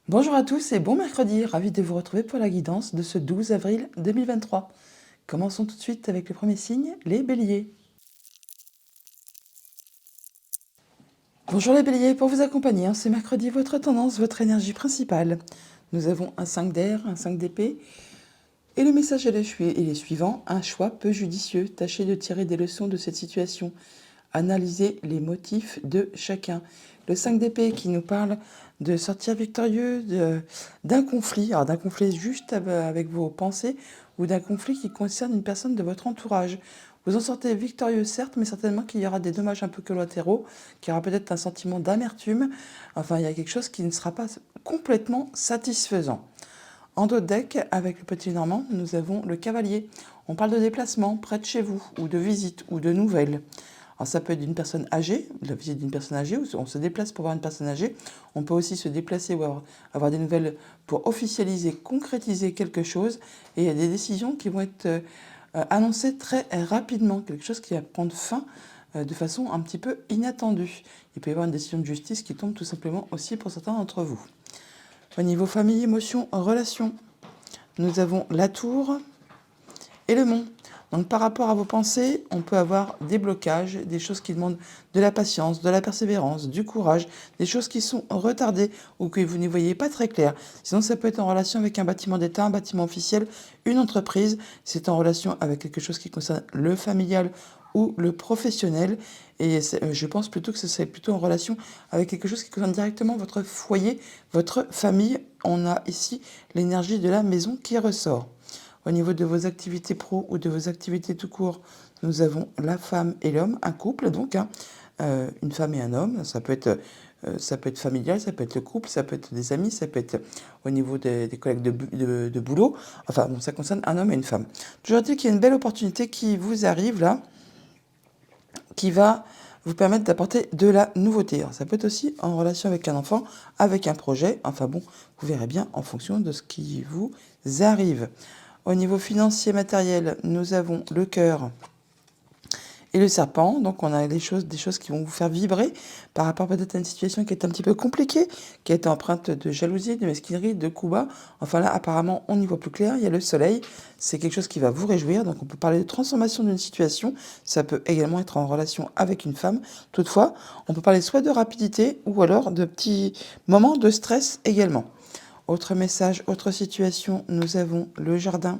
Bonjour à tous et bon mercredi, ravi de vous retrouver pour la guidance de ce 12 avril 2023. Commençons tout de suite avec le premier signe, les béliers. Bonjour les béliers, pour vous accompagner, ce mercredi, votre tendance, votre énergie principale. Nous avons un 5 d'air, un 5 d'épée, et le message est le suivant, un choix peu judicieux. Tâchez de tirer des leçons de cette situation. Analysez les motifs de chacun. Le 5 d'épée qui nous parle de sortir victorieux d'un conflit, alors d'un conflit juste avec vos pensées ou d'un conflit qui concerne une personne de votre entourage. Vous en sortez victorieux certes, mais certainement qu'il y aura des dommages un peu collatéraux, qu'il y aura peut-être un sentiment d'amertume. Enfin, il y a quelque chose qui ne sera pas complètement satisfaisant. En dos de deck, avec le petit normand, nous avons le cavalier. On parle de déplacement près de chez vous, ou de visite, ou de nouvelles. Alors ça peut être d'une personne âgée, la visite d'une personne âgée, ou on se déplace pour voir une personne âgée. On peut aussi se déplacer ou avoir des nouvelles pour officialiser, concrétiser quelque chose. Et il y a des décisions qui vont être annoncées très rapidement, quelque chose qui va prendre fin de façon un petit peu inattendue. Il peut y avoir une décision de justice qui tombe tout simplement aussi pour certains d'entre vous. Au niveau famille, émotions, relations, nous avons la tour et le mont. Donc par rapport à vos pensées, on peut avoir des blocages, des choses qui demandent de la patience, de la persévérance, du courage, des choses qui sont retardées ou que vous n'y voyez pas très clair. Sinon ça peut être en relation avec un bâtiment d'État, un bâtiment officiel, une entreprise. C'est en relation avec quelque chose qui concerne le familial ou le professionnel. Et je pense plutôt que ce serait plutôt en relation avec quelque chose qui concerne directement votre foyer, votre famille. On a ici l'énergie de la maison qui ressort. Au niveau de vos activités pro ou de vos activités tout court, nous avons la femme et l'homme, un couple donc, une femme et un homme. Ça peut être familial, ça peut être le couple, ça peut être des amis, ça peut être au niveau des collègues de boulot. Enfin bon, ça concerne un homme et une femme. Toujours dire qu'il y a une belle opportunité qui vous arrive là, qui va vous permettre d'apporter de la nouveauté. Alors, ça peut être aussi en relation avec un enfant, avec un projet. Enfin bon, vous verrez bien en fonction de ce qui vous arrive. Au niveau financier matériel, nous avons le cœur et le serpent. Donc on a des choses qui vont vous faire vibrer par rapport peut-être à une situation qui est un petit peu compliquée, qui est empreinte de jalousie, de mesquinerie, de coups bas. Enfin là, apparemment, on y voit plus clair. Il y a le soleil. C'est quelque chose qui va vous réjouir. Donc on peut parler de transformation d'une situation. Ça peut également être en relation avec une femme. Toutefois, on peut parler soit de rapidité ou alors de petits moments de stress également. Autre message, autre situation, nous avons le jardin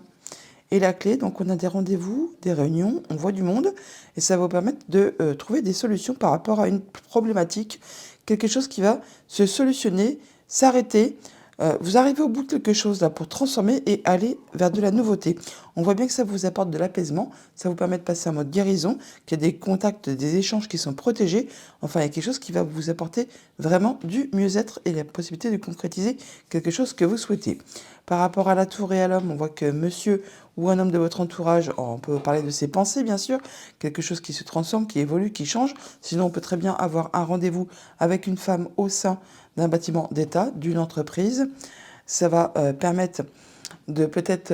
et la clé. Donc on a des rendez-vous, des réunions, on voit du monde et ça va vous permettre de trouver des solutions par rapport à une problématique, quelque chose qui va se solutionner, s'arrêter. Vous arrivez au bout de quelque chose là pour transformer et aller vers de la nouveauté. On voit bien que ça vous apporte de l'apaisement, ça vous permet de passer en mode guérison, qu'il y a des contacts, des échanges qui sont protégés. Enfin, il y a quelque chose qui va vous apporter vraiment du mieux-être et la possibilité de concrétiser quelque chose que vous souhaitez. Par rapport à la tour et à l'homme, on voit que monsieur ou un homme de votre entourage, on peut parler de ses pensées bien sûr, quelque chose qui se transforme, qui évolue, qui change. Sinon, on peut très bien avoir un rendez-vous avec une femme au sein d'un bâtiment d'État, d'une entreprise. Ça va permettre de peut-être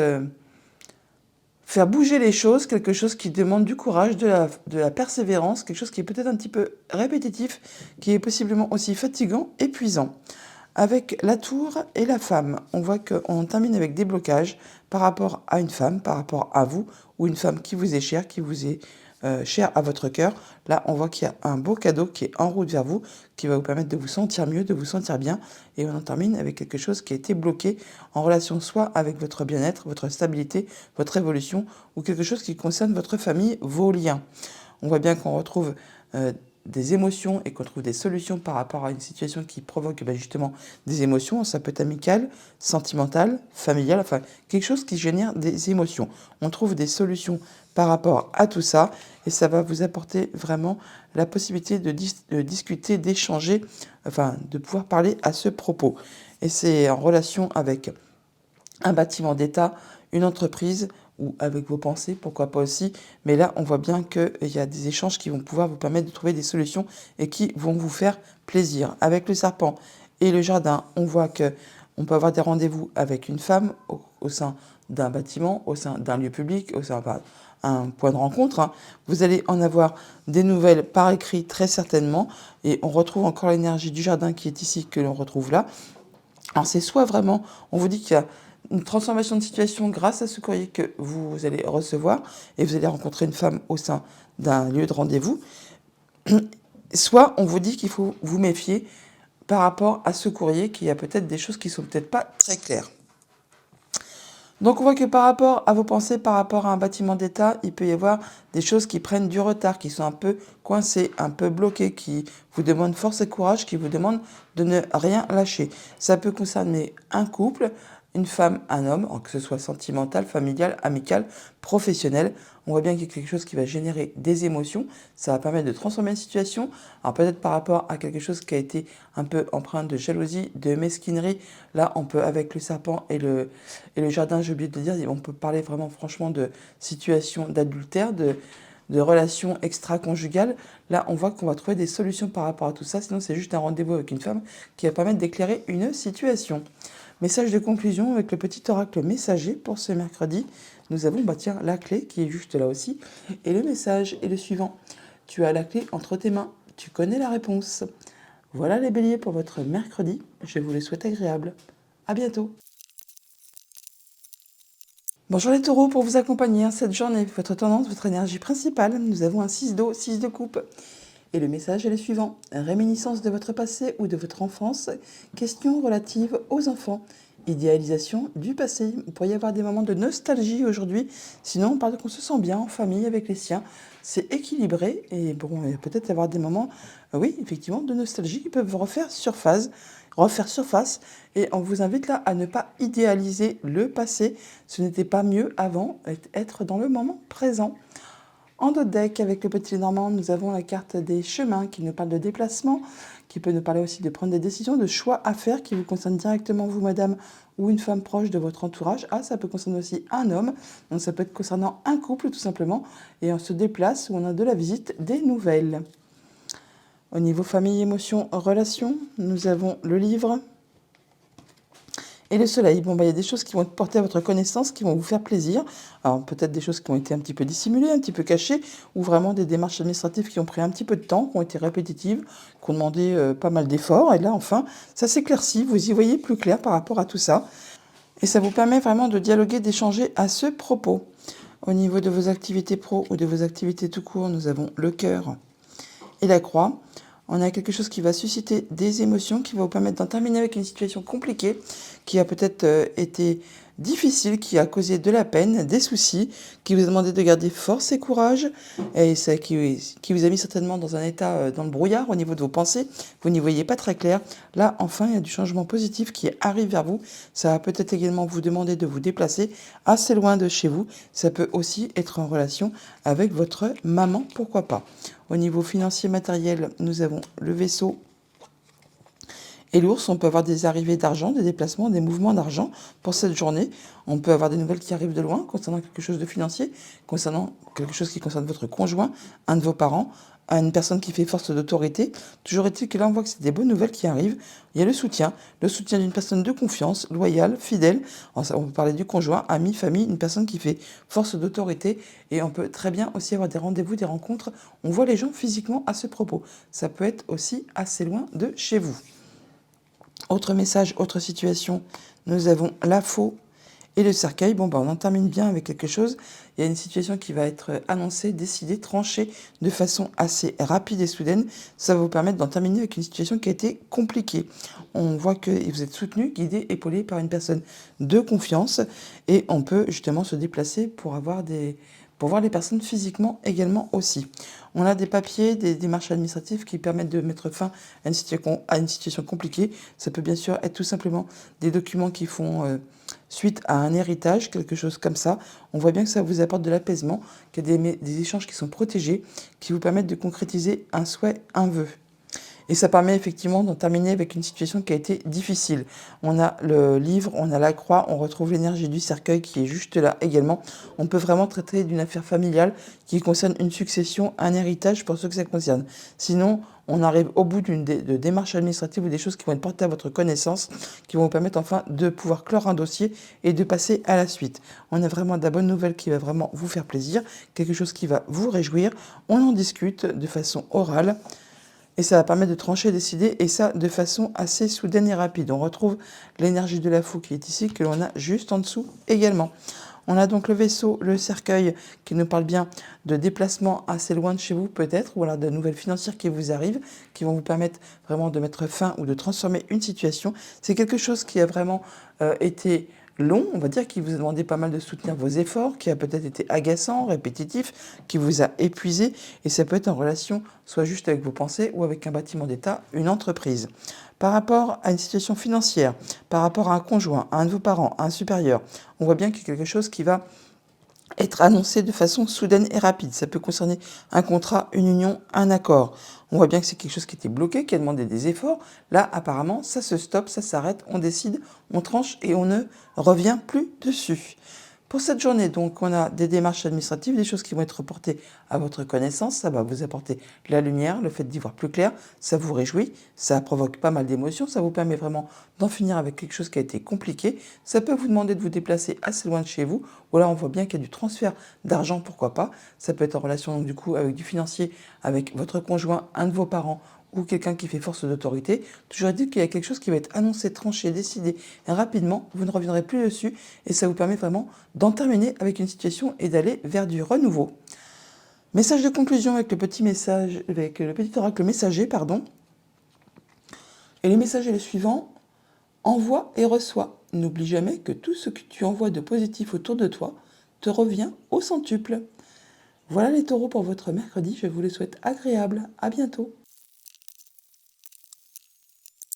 faire bouger les choses, quelque chose qui demande du courage, de la persévérance, quelque chose qui est peut-être un petit peu répétitif, qui est possiblement aussi fatigant, épuisant. Avec la tour et la femme, on voit qu'on termine avec des blocages par rapport à une femme, par rapport à vous, ou une femme qui vous est chère, qui vous est chère à votre cœur. Là, on voit qu'il y a un beau cadeau qui est en route vers vous, qui va vous permettre de vous sentir mieux, de vous sentir bien. Et on en termine avec quelque chose qui a été bloqué en relation soit avec votre bien-être, votre stabilité, votre évolution, ou quelque chose qui concerne votre famille, vos liens. On voit bien qu'on retrouve des émotions et qu'on trouve des solutions par rapport à une situation qui provoque justement des émotions. Ça peut être amical, sentimental, familial, enfin quelque chose qui génère des émotions. On trouve des solutions par rapport à tout ça et ça va vous apporter vraiment la possibilité de discuter, d'échanger, enfin de pouvoir parler à ce propos. Et c'est en relation avec un bâtiment d'État, une entreprise ou avec vos pensées, pourquoi pas aussi. Mais là, on voit bien qu'il y a des échanges qui vont pouvoir vous permettre de trouver des solutions et qui vont vous faire plaisir. Avec le serpent et le jardin, on voit que on peut avoir des rendez-vous avec une femme au sein d'un bâtiment, au sein d'un lieu public, au sein d'un point de rencontre. Vous allez en avoir des nouvelles par écrit très certainement. Et on retrouve encore l'énergie du jardin qui est ici, que l'on retrouve là. Alors c'est soit vraiment, on vous dit qu'il y a une transformation de situation grâce à ce courrier que vous allez recevoir et vous allez rencontrer une femme au sein d'un lieu de rendez-vous, soit on vous dit qu'il faut vous méfier par rapport à ce courrier, qu'il y a peut-être des choses qui sont peut-être pas très claires. Donc on voit que par rapport à vos pensées, par rapport à un bâtiment d'État, il peut y avoir des choses qui prennent du retard, qui sont un peu coincées, un peu bloquées, qui vous demandent force et courage, qui vous demandent de ne rien lâcher. Ça peut concerner un couple, une femme, un homme, que ce soit sentimental, familial, amical, professionnel. On voit bien qu'il y a quelque chose qui va générer des émotions. Ça va permettre de transformer une situation. Alors peut-être par rapport à quelque chose qui a été un peu empreint de jalousie, de mesquinerie. Là, on peut, avec le serpent et le jardin, j'ai oublié de le dire, on peut parler vraiment franchement de situation d'adultère, de relations extra-conjugales. Là, on voit qu'on va trouver des solutions par rapport à tout ça. Sinon, c'est juste un rendez-vous avec une femme qui va permettre d'éclairer une situation. Message de conclusion avec le petit oracle messager pour ce mercredi. Nous avons la clé qui est juste là aussi. Et le message est le suivant. Tu as la clé entre tes mains. Tu connais la réponse. Voilà les béliers pour votre mercredi. Je vous les souhaite agréables. À bientôt. Bonjour les taureaux, pour vous accompagner cette journée, votre tendance, votre énergie principale, nous avons un 6 d'eau, 6 de coupe. Et le message est le suivant. Réminiscence de votre passé ou de votre enfance. Questions relatives aux enfants. Idéalisation du passé. Il pourrait y avoir des moments de nostalgie aujourd'hui. Sinon, on parle qu'on se sent bien en famille avec les siens. C'est équilibré. Et bon, il va peut-être y avoir des moments, oui, effectivement, de nostalgie qui peuvent refaire surface. Et on vous invite là à ne pas idéaliser le passé. Ce n'était pas mieux avant, être dans le moment présent. En dos de deck, avec le petit Normand, nous avons la carte des chemins qui nous parle de déplacement, qui peut nous parler aussi de prendre des décisions, de choix à faire qui vous concernent directement vous, madame, ou une femme proche de votre entourage. Ah, ça peut concerner aussi un homme, donc ça peut être concernant un couple tout simplement, et on se déplace ou on a de la visite, des nouvelles. Au niveau famille, émotions, relations, nous avons le livre et le soleil. Bon, il y a des choses qui vont être portées à votre connaissance, qui vont vous faire plaisir. Alors, peut-être des choses qui ont été un petit peu dissimulées, un petit peu cachées, ou vraiment des démarches administratives qui ont pris un petit peu de temps, qui ont été répétitives, qui ont demandé pas mal d'efforts. Et là, enfin, ça s'éclaircit, vous y voyez plus clair par rapport à tout ça. Et ça vous permet vraiment de dialoguer, d'échanger à ce propos. Au niveau de vos activités pro ou de vos activités tout court, nous avons le cœur et la croix. On a quelque chose qui va susciter des émotions, qui va vous permettre d'en terminer avec une situation compliquée, qui a peut-être été difficile, qui a causé de la peine, des soucis, qui vous a demandé de garder force et courage, et ça, qui vous a mis certainement dans un état, dans le brouillard au niveau de vos pensées. Vous n'y voyez pas très clair. Là, enfin, il y a du changement positif qui arrive vers vous. Ça va peut-être également vous demander de vous déplacer assez loin de chez vous. Ça peut aussi être en relation avec votre maman, pourquoi pas. Au niveau financier matériel, nous avons le vaisseau et l'ours. On peut avoir des arrivées d'argent, des déplacements, des mouvements d'argent pour cette journée. On peut avoir des nouvelles qui arrivent de loin concernant quelque chose de financier, concernant quelque chose qui concerne votre conjoint, un de vos parents, une personne qui fait force d'autorité. Toujours est-il que là, on voit que c'est des bonnes nouvelles qui arrivent. Il y a le soutien d'une personne de confiance, loyale, fidèle. On peut parler du conjoint, ami, famille, une personne qui fait force d'autorité. Et on peut très bien aussi avoir des rendez-vous, des rencontres. On voit les gens physiquement à ce propos. Ça peut être aussi assez loin de chez vous. Autre message, autre situation, nous avons la faux et le cercueil. Bon, on en termine bien avec quelque chose. Il y a une situation qui va être annoncée, décidée, tranchée de façon assez rapide et soudaine. Ça va vous permettre d'en terminer avec une situation qui a été compliquée. On voit que vous êtes soutenu, guidé, épaulé par une personne de confiance et on peut justement se déplacer pour voir les personnes physiquement également aussi. On a des papiers, des démarches administratives qui permettent de mettre fin à une situation compliquée. Ça peut bien sûr être tout simplement des documents qui font suite à un héritage, quelque chose comme ça. On voit bien que ça vous apporte de l'apaisement, qu'il y a des échanges qui sont protégés, qui vous permettent de concrétiser un souhait, un vœu. Et ça permet effectivement d'en terminer avec une situation qui a été difficile. On a le livre, on a la croix, on retrouve l'énergie du cercueil qui est juste là également. On peut vraiment traiter d'une affaire familiale qui concerne une succession, un héritage pour ceux que ça concerne. Sinon, on arrive au bout de démarches administratives ou des choses qui vont être portées à votre connaissance, qui vont vous permettre enfin de pouvoir clore un dossier et de passer à la suite. On a vraiment de la bonne nouvelle qui va vraiment vous faire plaisir, quelque chose qui va vous réjouir. On en discute de façon orale. Et ça va permettre de trancher, décider, et ça de façon assez soudaine et rapide. On retrouve l'énergie de la fou qui est ici, que l'on a juste en dessous également. On a donc le vaisseau, le cercueil, qui nous parle bien de déplacements assez loin de chez vous peut-être, ou alors de nouvelles financières qui vous arrivent, qui vont vous permettre vraiment de mettre fin ou de transformer une situation. C'est quelque chose qui a vraiment été long, on va dire, qui vous a demandé pas mal de soutenir vos efforts, qui a peut-être été agaçant, répétitif, qui vous a épuisé, et ça peut être en relation soit juste avec vos pensées ou avec un bâtiment d'État, une entreprise. Par rapport à une situation financière, par rapport à un conjoint, à un de vos parents, à un supérieur, on voit bien qu'il y a quelque chose qui va être annoncé de façon soudaine et rapide. Ça peut concerner un contrat, une union, un accord. On voit bien que c'est quelque chose qui était bloqué, qui a demandé des efforts. Là, apparemment, ça se stoppe, ça s'arrête, on décide, on tranche et on ne revient plus dessus. Pour cette journée, donc, on a des démarches administratives, des choses qui vont être reportées à votre connaissance. Ça va vous apporter la lumière, le fait d'y voir plus clair. Ça vous réjouit, ça provoque pas mal d'émotions. Ça vous permet vraiment d'en finir avec quelque chose qui a été compliqué. Ça peut vous demander de vous déplacer assez loin de chez vous. Ou là, on voit bien qu'il y a du transfert d'argent, pourquoi pas. Ça peut être en relation, donc, du coup, avec du financier, avec votre conjoint, un de vos parents, ou quelqu'un qui fait force d'autorité. Toujours est-il qu'il y a quelque chose qui va être annoncé, tranché, décidé rapidement, vous ne reviendrez plus dessus, et ça vous permet vraiment d'en terminer avec une situation et d'aller vers du renouveau. Message de conclusion avec le petit message, avec le petit oracle messager, pardon. Et le message est le suivant: envoie et reçois. N'oublie jamais que tout ce que tu envoies de positif autour de toi te revient au centuple. Voilà les taureaux pour votre mercredi, je vous le souhaite agréable. À bientôt.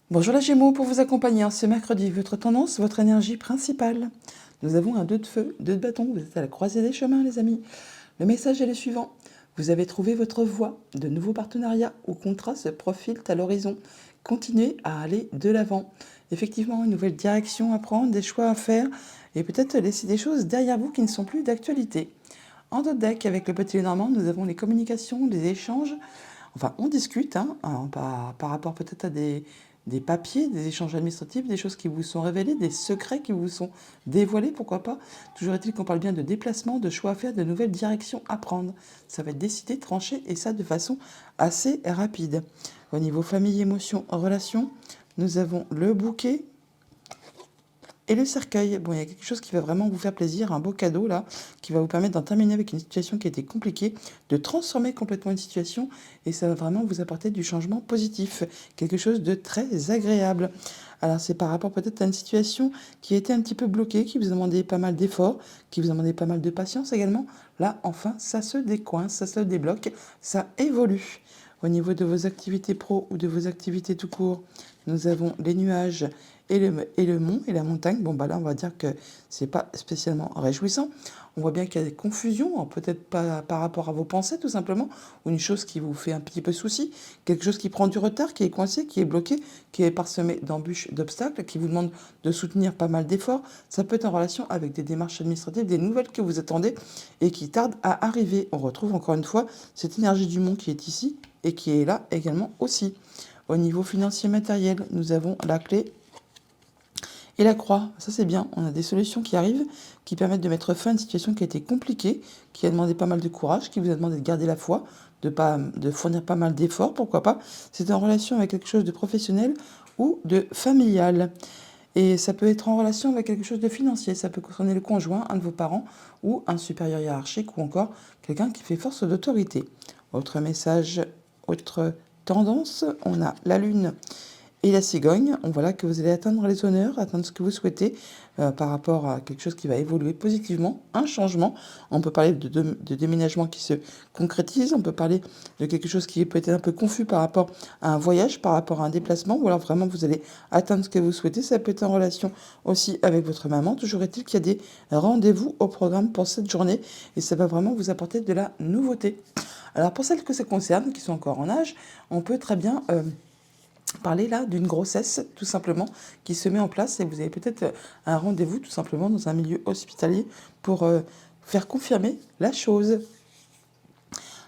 Bonjour les Gémeaux, pour vous accompagner en ce mercredi, votre tendance, votre énergie principale. Nous avons un 2 de feu, 2 de bâton, vous êtes à la croisée des chemins les amis. Le message est le suivant: vous avez trouvé votre voie, de nouveaux partenariats ou contrats se profilent à l'horizon. Continuez à aller de l'avant. Effectivement, une nouvelle direction à prendre, des choix à faire, et peut-être laisser des choses derrière vous qui ne sont plus d'actualité. En d'autres deck, avec le petit Normand, nous avons les communications, les échanges. Enfin, on discute par rapport peut-être à des papiers, des échanges administratifs, des choses qui vous sont révélées, des secrets qui vous sont dévoilés, pourquoi pas. Toujours est-il qu'on parle bien de déplacement, de choix à faire, de nouvelles directions à prendre. Ça va être décidé, tranché, et ça de façon assez rapide. Au niveau famille, émotions, relations, nous avons le bouquet et le cercueil. Bon, il y a quelque chose qui va vraiment vous faire plaisir, un beau cadeau là, qui va vous permettre d'en terminer avec une situation qui a été compliquée, de transformer complètement une situation, et ça va vraiment vous apporter du changement positif, quelque chose de très agréable. Alors c'est par rapport peut-être à une situation qui était un petit peu bloquée, qui vous a demandé pas mal d'efforts, qui vous a demandé pas mal de patience également. Là, enfin, ça se décoince, ça se débloque, ça évolue. Au niveau de vos activités pro ou de vos activités tout court, nous avons les nuages et le mont et la montagne. Bon, bah là, on va dire que c'est pas spécialement réjouissant. On voit bien qu'il y a des confusions, peut-être pas par rapport à vos pensées, tout simplement, ou une chose qui vous fait un petit peu souci, quelque chose qui prend du retard, qui est coincé, qui est bloqué, qui est parsemé d'embûches, d'obstacles, qui vous demande de soutenir pas mal d'efforts. Ça peut être en relation avec des démarches administratives, des nouvelles que vous attendez et qui tardent à arriver. On retrouve encore une fois cette énergie du mont qui est ici et qui est là également aussi. Au niveau financier matériel, nous avons la clé et la croix. Ça c'est bien, on a des solutions qui arrivent, qui permettent de mettre fin à une situation qui a été compliquée, qui a demandé pas mal de courage, qui vous a demandé de garder la foi, de fournir pas mal d'efforts, pourquoi pas. C'est en relation avec quelque chose de professionnel ou de familial. Et ça peut être en relation avec quelque chose de financier, ça peut concerner le conjoint, un de vos parents, ou un supérieur hiérarchique, ou encore quelqu'un qui fait force d'autorité. Autre message, autre tendance, on a la lune et la cigogne. On voit là que vous allez atteindre les honneurs, atteindre ce que vous souhaitez par rapport à quelque chose qui va évoluer positivement, un changement. On peut parler de déménagement qui se concrétise, on peut parler de quelque chose qui peut être un peu confus par rapport à un voyage, par rapport à un déplacement, ou alors vraiment vous allez atteindre ce que vous souhaitez. Ça peut être en relation aussi avec votre maman. Toujours est-il qu'il y a des rendez-vous au programme pour cette journée, et ça va vraiment vous apporter de la nouveauté. Alors pour celles que ça concerne, qui sont encore en âge, on peut très bien parler là d'une grossesse tout simplement qui se met en place, et vous avez peut-être un rendez-vous tout simplement dans un milieu hospitalier pour faire confirmer la chose.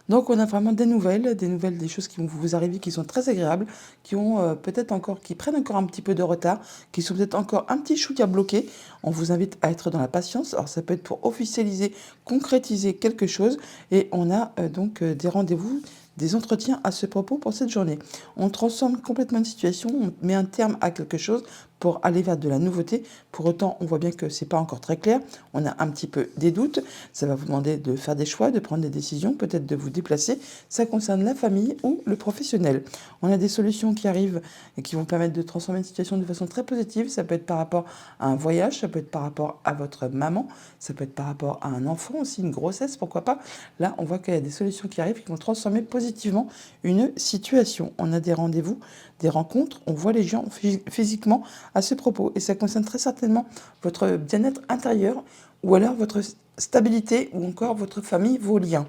Donc on a vraiment des nouvelles, des choses qui vont vous arriver, qui sont très agréables, qui ont peut-être encore, qui prennent encore un petit peu de retard, qui sont peut-être encore un petit chouïa bloqués. On vous invite à être dans la patience. Alors ça peut être pour officialiser, concrétiser quelque chose, et on a donc des rendez-vous, des entretiens à ce propos pour cette journée. On transforme complètement une situation, on met un terme à quelque chose pour aller vers de la nouveauté. Pour autant, on voit bien que c'est pas encore très clair. On a un petit peu des doutes. Ça va vous demander de faire des choix, de prendre des décisions, peut-être de vous déplacer. Ça concerne la famille ou le professionnel. On a des solutions qui arrivent et qui vont permettre de transformer une situation de façon très positive. Ça peut être par rapport à un voyage, ça peut être par rapport à votre maman, ça peut être par rapport à un enfant aussi, une grossesse, pourquoi pas. Là, on voit qu'il y a des solutions qui arrivent qui vont transformer positivement une situation. On a des rendez-vous, des rencontres, on voit les gens physiquement à ce propos. Et ça concerne très certainement votre bien-être intérieur ou alors votre stabilité ou encore votre famille, vos liens.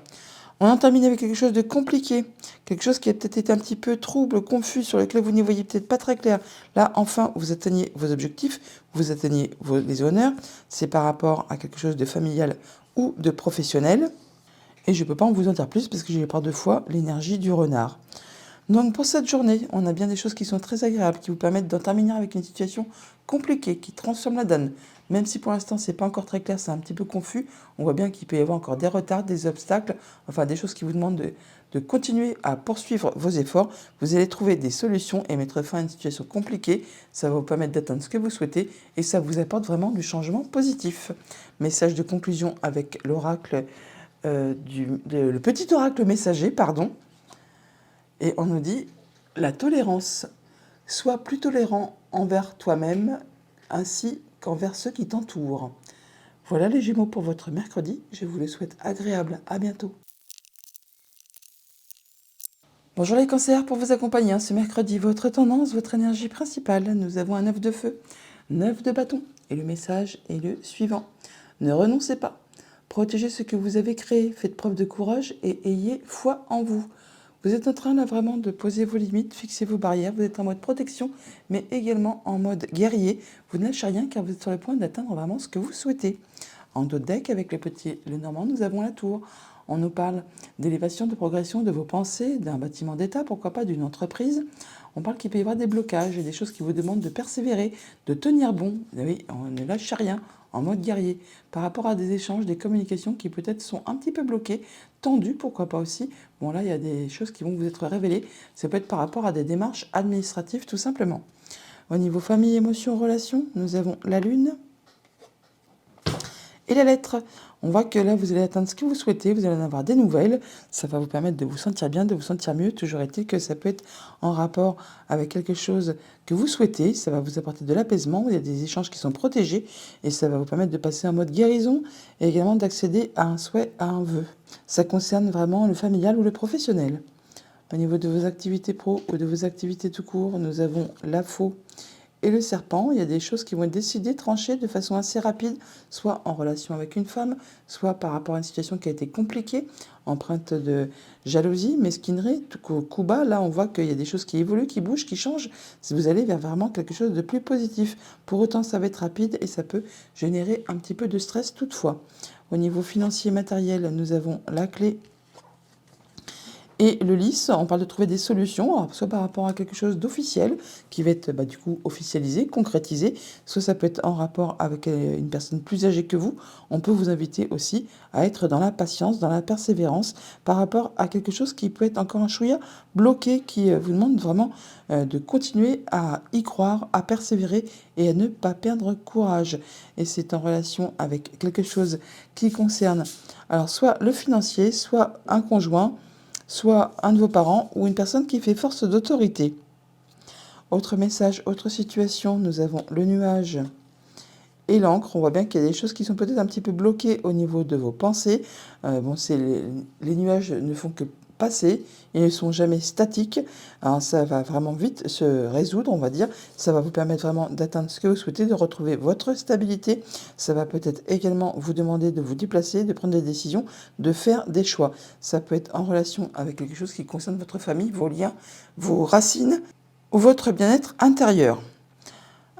On en termine avec quelque chose de compliqué, quelque chose qui a peut-être été un petit peu trouble, confus, sur lequel vous n'y voyez peut-être pas très clair. Là, enfin, vous atteignez vos objectifs, vous atteignez les honneurs. C'est par rapport à quelque chose de familial ou de professionnel. Et je ne peux pas en vous en dire plus parce que j'ai par deux fois l'énergie du renard. Donc pour cette journée, on a bien des choses qui sont très agréables, qui vous permettent d'en terminer avec une situation compliquée, qui transforme la donne. Même si pour l'instant c'est pas encore très clair, c'est un petit peu confus, on voit bien qu'il peut y avoir encore des retards, des obstacles, enfin des choses qui vous demandent de continuer à poursuivre vos efforts. Vous allez trouver des solutions et mettre fin à une situation compliquée. Ça va vous permettre d'atteindre ce que vous souhaitez et ça vous apporte vraiment du changement positif. Message de conclusion avec l'oracle, le petit oracle messager, pardon. Et on nous dit la tolérance. Sois plus tolérant envers toi-même ainsi qu'envers ceux qui t'entourent. Voilà les Gémeaux pour votre mercredi. Je vous le souhaite agréable. À bientôt. Bonjour les cancers, pour vous accompagner ce mercredi, votre tendance, votre énergie principale. Nous avons un 9 de feu, 9 de bâton. Et le message est le suivant. Ne renoncez pas. Protégez ce que vous avez créé. Faites preuve de courage et ayez foi en vous. Vous êtes en train là vraiment de poser vos limites, fixer vos barrières, vous êtes en mode protection, mais également en mode guerrier. Vous ne lâchez rien car vous êtes sur le point d'atteindre vraiment ce que vous souhaitez. En dos de deck, avec le normand, nous avons la tour. On nous parle d'élévation, de progression de vos pensées, d'un bâtiment d'État, pourquoi pas d'une entreprise. On parle qu'il peut y avoir des blocages et des choses qui vous demandent de persévérer, de tenir bon. Oui, on ne lâche rien, en mode guerrier, par rapport à des échanges, des communications qui peut-être sont un petit peu bloquées, tendues, pourquoi pas aussi. Bon là, il y a des choses qui vont vous être révélées. Ça peut être par rapport à des démarches administratives, tout simplement. Au niveau famille, émotions, relations, nous avons la lune et la lettre. On voit que là, vous allez atteindre ce que vous souhaitez, vous allez en avoir des nouvelles. Ça va vous permettre de vous sentir bien, de vous sentir mieux. Toujours est-il que ça peut être en rapport avec quelque chose que vous souhaitez. Ça va vous apporter de l'apaisement. Il y a des échanges qui sont protégés et ça va vous permettre de passer en mode guérison et également d'accéder à un souhait, à un vœu. Ça concerne vraiment le familial ou le professionnel. Au niveau de vos activités pro ou de vos activités tout court, nous avons la faux et le serpent. Il y a des choses qui vont être décidées, tranchées de façon assez rapide, soit en relation avec une femme, soit par rapport à une situation qui a été compliquée, empreinte de jalousie, mesquinerie, tout coup bas. Là, on voit qu'il y a des choses qui évoluent, qui bougent, qui changent. Si vous allez vers vraiment quelque chose de plus positif. Pour autant, ça va être rapide et ça peut générer un petit peu de stress toutefois. Au niveau financier matériel, nous avons la clé et le lys. On parle de trouver des solutions, alors, soit par rapport à quelque chose d'officiel, qui va être du coup officialisé, concrétisé, soit ça peut être en rapport avec une personne plus âgée que vous. On peut vous inviter aussi à être dans la patience, dans la persévérance, par rapport à quelque chose qui peut être encore un chouïa bloqué, qui vous demande vraiment de continuer à y croire, à persévérer et à ne pas perdre courage. Et c'est en relation avec quelque chose qui concerne alors soit le financier, soit un conjoint, soit un de vos parents ou une personne qui fait force d'autorité. Autre message, autre situation, nous avons le nuage et l'encre. On voit bien qu'il y a des choses qui sont peut-être un petit peu bloquées au niveau de vos pensées. Les nuages ne font que passer, ils ne sont jamais statiques. Alors ça va vraiment vite se résoudre, on va dire. Ça va vous permettre vraiment d'atteindre ce que vous souhaitez, de retrouver votre stabilité. Ça va peut-être également vous demander de vous déplacer, de prendre des décisions, de faire des choix. Ça peut être en relation avec quelque chose qui concerne votre famille, vos liens, vos racines ou votre bien-être intérieur.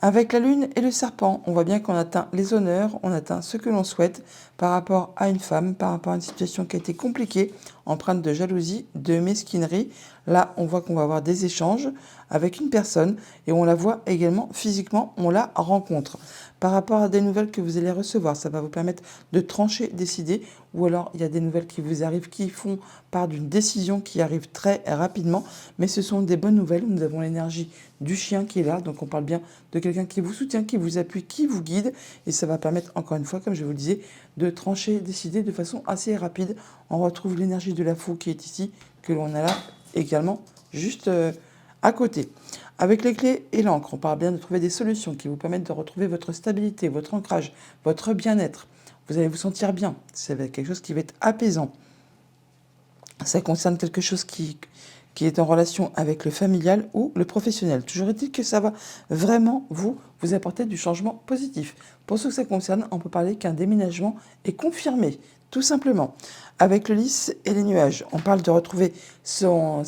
Avec la lune et le serpent, on voit bien qu'on atteint les honneurs, on atteint ce que l'on souhaite par rapport à une femme, par rapport à une situation qui a été compliquée, empreinte de jalousie, de mesquinerie. Là, on voit qu'on va avoir des échanges avec une personne et on la voit également physiquement, on la rencontre. Par rapport à des nouvelles que vous allez recevoir, ça va vous permettre de trancher, décider, ou alors il y a des nouvelles qui vous arrivent qui font part d'une décision qui arrive très rapidement, mais ce sont des bonnes nouvelles. Nous avons l'énergie du chien qui est là, donc on parle bien de quelqu'un qui vous soutient, qui vous appuie, qui vous guide, et ça va permettre encore une fois, comme je vous le disais, de trancher, décider de façon assez rapide. On retrouve l'énergie de la fou qui est ici, que l'on a là également juste à côté. Avec les clés et l'encre, on parle bien de trouver des solutions qui vous permettent de retrouver votre stabilité, votre ancrage, votre bien-être. Vous allez vous sentir bien. C'est quelque chose qui va être apaisant. Ça concerne quelque chose qui est en relation avec le familial ou le professionnel. Toujours est-il que ça va vraiment vous apporter du changement positif. Pour ce que ça concerne, on peut parler qu'un déménagement est confirmé, tout simplement. Avec le lys et les nuages, on parle de retrouver son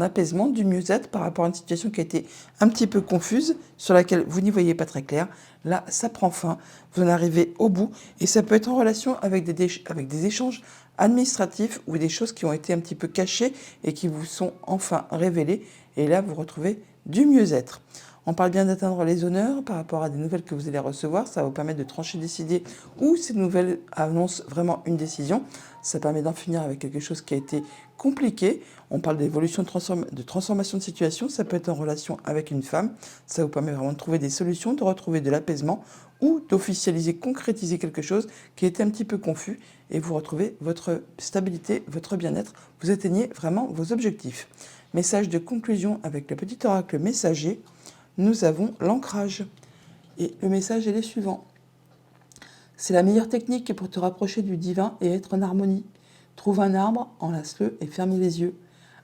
apaisement, du mieux-être par rapport à une situation qui a été un petit peu confuse, sur laquelle vous n'y voyez pas très clair. Là, ça prend fin, vous en arrivez au bout, et ça peut être en relation avec des échanges administratifs ou des choses qui ont été un petit peu cachées et qui vous sont enfin révélées. Et là, vous retrouvez du mieux-être. On parle bien d'atteindre les honneurs par rapport à des nouvelles que vous allez recevoir. Ça va vous permettre de trancher, décider où ces nouvelles annoncent vraiment une décision. Ça permet d'en finir avec quelque chose qui a été compliqué. On parle d'évolution, de transformation de situation. Ça peut être en relation avec une femme. Ça vous permet vraiment de trouver des solutions, de retrouver de l'apaisement ou d'officialiser, concrétiser quelque chose qui était un petit peu confus et vous retrouvez votre stabilité, votre bien-être. Vous atteignez vraiment vos objectifs. Message de conclusion avec le petit oracle messager. Nous avons l'ancrage. Et le message est le suivant. C'est la meilleure technique pour te rapprocher du divin et être en harmonie. Trouve un arbre, enlace-le et ferme les yeux.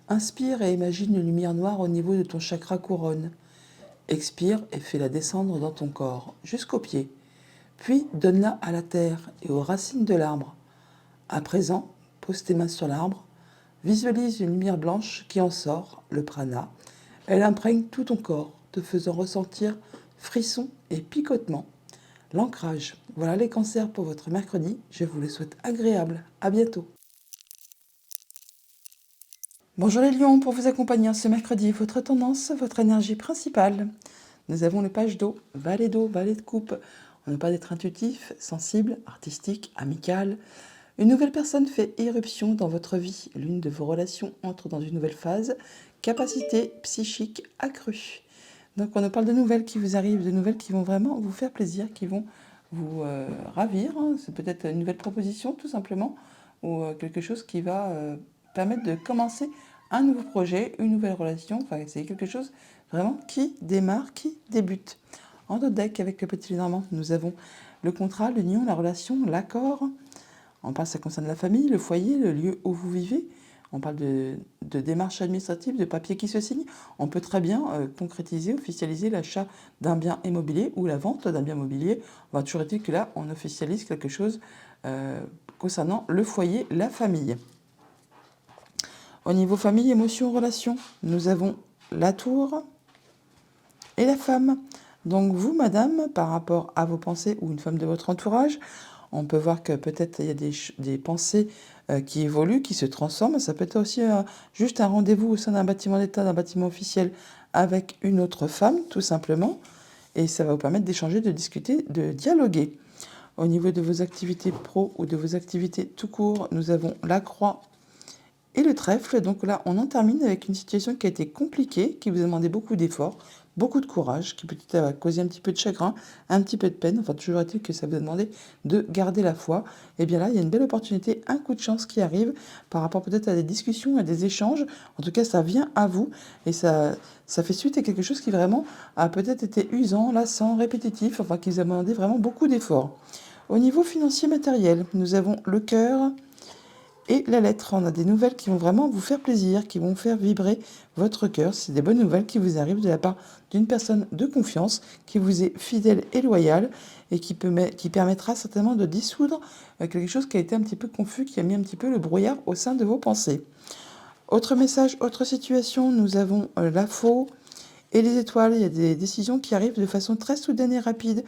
Inspire et imagine une lumière noire au niveau de ton chakra couronne. Expire et fais-la descendre dans ton corps, jusqu'aux pieds. Puis donne-la à la terre et aux racines de l'arbre. À présent, pose tes mains sur l'arbre. Visualise une lumière blanche qui en sort, le prana. Elle imprègne tout ton corps, te faisant ressentir frissons et picotements. L'ancrage. Voilà les cancers pour votre mercredi. Je vous les souhaite agréables. À bientôt. Bonjour les lions, pour vous accompagner ce mercredi, votre tendance, votre énergie principale. Nous avons le page d'eau, valet de coupe. On ne pas d'être intuitif, sensible, artistique, amical. Une nouvelle personne fait éruption dans votre vie. L'une de vos relations entre dans une nouvelle phase. Capacité psychique accrue. Donc on nous parle de nouvelles qui vous arrivent, de nouvelles qui vont vraiment vous faire plaisir, qui vont vous ravir. C'est peut-être une nouvelle proposition tout simplement, ou quelque chose qui va permettre de commencer un nouveau projet, une nouvelle relation. Enfin, c'est quelque chose vraiment qui démarre, qui débute. En d'autres deck, avec le petit Lénormand, nous avons le contrat, l'union, la relation, l'accord. On parle, ça concerne la famille, le foyer, le lieu où vous vivez. On parle de démarches administratives, de papiers qui se signent. On peut très bien concrétiser, officialiser l'achat d'un bien immobilier ou la vente d'un bien immobilier. On va toujours dire que là, on officialise quelque chose concernant le foyer, la famille. Au niveau famille, émotion, relation, nous avons la tour et la femme. Donc vous, madame, par rapport à vos pensées ou une femme de votre entourage, on peut voir que peut-être il y a des pensées qui évoluent, qui se transforment. Ça peut être aussi juste un rendez-vous au sein d'un bâtiment d'État, d'un bâtiment officiel avec une autre femme, tout simplement. Et ça va vous permettre d'échanger, de discuter, de dialoguer. Au niveau de vos activités pro ou de vos activités tout court, nous avons la croix et le trèfle. Donc là, on en termine avec une situation qui a été compliquée, qui vous a demandé beaucoup d'efforts, beaucoup de courage, qui peut-être a causé un petit peu de chagrin, un petit peu de peine. Enfin, toujours est-il que ça vous a demandé de garder la foi. Et bien là, il y a une belle opportunité, un coup de chance qui arrive par rapport peut-être à des discussions, à des échanges. En tout cas, ça vient à vous et ça fait suite à quelque chose qui vraiment a peut-être été usant, lassant, répétitif, enfin qui vous a demandé vraiment beaucoup d'efforts. Au niveau financier matériel, nous avons le cœur et la lettre. On a des nouvelles qui vont vraiment vous faire plaisir, qui vont faire vibrer votre cœur. C'est des bonnes nouvelles qui vous arrivent de la part d'une personne de confiance qui vous est fidèle et loyale et qui permettra certainement de dissoudre quelque chose qui a été un petit peu confus, qui a mis un petit peu le brouillard au sein de vos pensées. Autre message, autre situation, nous avons la faux Et les étoiles, il y a des décisions qui arrivent de façon très soudaine et rapide,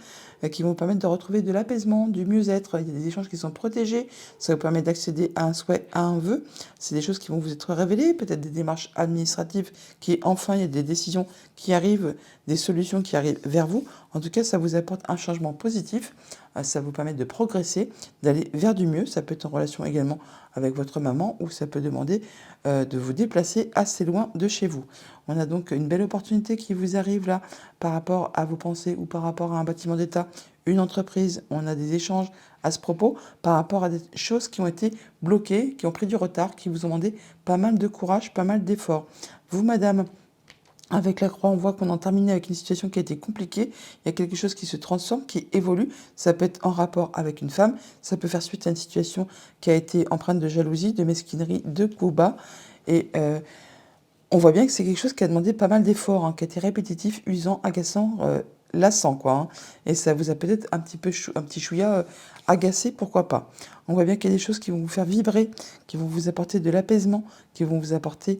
qui vont vous permettre de retrouver de l'apaisement, du mieux-être. Il y a des échanges qui sont protégés, ça vous permet d'accéder à un souhait, à un vœu. C'est des choses qui vont vous être révélées, peut-être des démarches administratives qui, enfin, il y a des décisions qui arrivent, des solutions qui arrivent vers vous. En tout cas, ça vous apporte un changement positif, ça vous permet de progresser, d'aller vers du mieux. Ça peut être en relation également avec votre maman ou ça peut demander de vous déplacer assez loin de chez vous. On a donc une belle opportunité qui vous arrive là par rapport à vos pensées ou par rapport à un bâtiment d'État, une entreprise. On a des échanges à ce propos par rapport à des choses qui ont été bloquées, qui ont pris du retard, qui vous ont demandé pas mal de courage, pas mal d'efforts. Vous, madame, avec la croix, on voit qu'on en termine avec une situation qui a été compliquée. Il y a quelque chose qui se transforme, qui évolue. Ça peut être en rapport avec une femme. Ça peut faire suite à une situation qui a été empreinte de jalousie, de mesquinerie, de coups bas. Et on voit bien que c'est quelque chose qui a demandé pas mal d'efforts, qui a été répétitif, usant, agaçant, lassant, quoi. Et ça vous a peut-être un petit chouïa agacé, pourquoi pas. On voit bien qu'il y a des choses qui vont vous faire vibrer, qui vont vous apporter de l'apaisement, qui vont vous apporter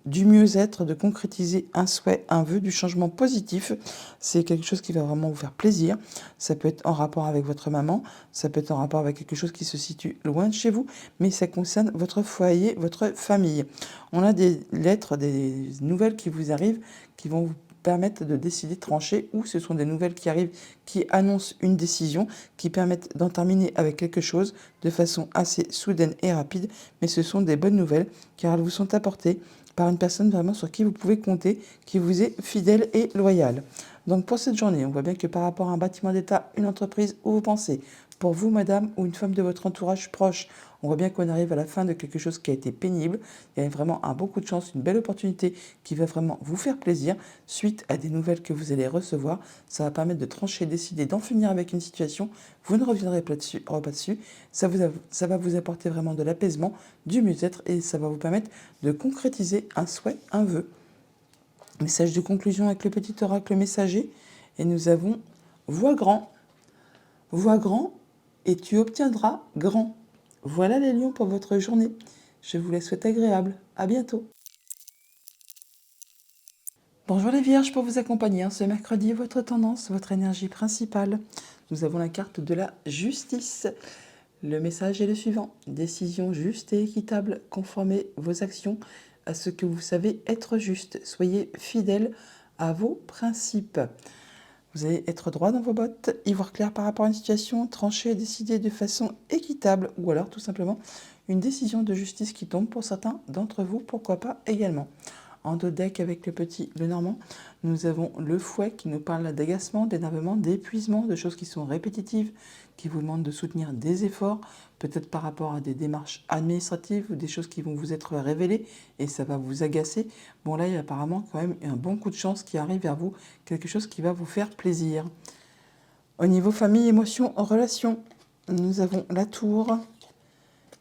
du mieux-être, de concrétiser un souhait, un vœu, du changement positif. C'est quelque chose qui va vraiment vous faire plaisir. Ça peut être en rapport avec votre maman, ça peut être en rapport avec quelque chose qui se situe loin de chez vous, mais ça concerne votre foyer, votre famille. On a des lettres, des nouvelles qui vous arrivent, qui vont vous permettre de décider de trancher, ou ce sont des nouvelles qui arrivent, qui annoncent une décision, qui permettent d'en terminer avec quelque chose de façon assez soudaine et rapide, mais ce sont des bonnes nouvelles, car elles vous sont apportées par une personne vraiment sur qui vous pouvez compter, qui vous est fidèle et loyale. Donc pour cette journée, on voit bien que par rapport à un bâtiment d'État, une entreprise, où vous pensez, pour vous, madame, ou une femme de votre entourage proche, on voit bien qu'on arrive à la fin de quelque chose qui a été pénible. Il y a vraiment un bon coup de chance, une belle opportunité qui va vraiment vous faire plaisir suite à des nouvelles que vous allez recevoir. Ça va permettre de trancher, décider d'en finir avec une situation. Vous ne reviendrez pas dessus. Ça va vous apporter vraiment de l'apaisement, du mieux-être et ça va vous permettre de concrétiser un souhait, un vœu. Message de conclusion avec le petit oracle messager. Et nous avons vois grand et tu obtiendras grand. Voilà les lions pour votre journée. Je vous la souhaite agréable. À bientôt. Bonjour les vierges, pour vous accompagner ce mercredi, votre tendance, votre énergie principale. Nous avons la carte de la justice. Le message est le suivant. Décision juste et équitable. Conformez vos actions à ce que vous savez être juste. Soyez fidèles à vos principes. Vous allez être droit dans vos bottes, y voir clair par rapport à une situation, trancher et décider de façon équitable, ou alors tout simplement une décision de justice qui tombe pour certains d'entre vous, pourquoi pas également. En dos deck avec le normand, nous avons le fouet qui nous parle d'agacement, d'énervement, d'épuisement, de choses qui sont répétitives, qui vous demandent de soutenir des efforts, peut-être par rapport à des démarches administratives ou des choses qui vont vous être révélées et ça va vous agacer. Bon là, il y a apparemment quand même un bon coup de chance qui arrive vers vous, quelque chose qui va vous faire plaisir. Au niveau famille, émotions, relations, nous avons la tour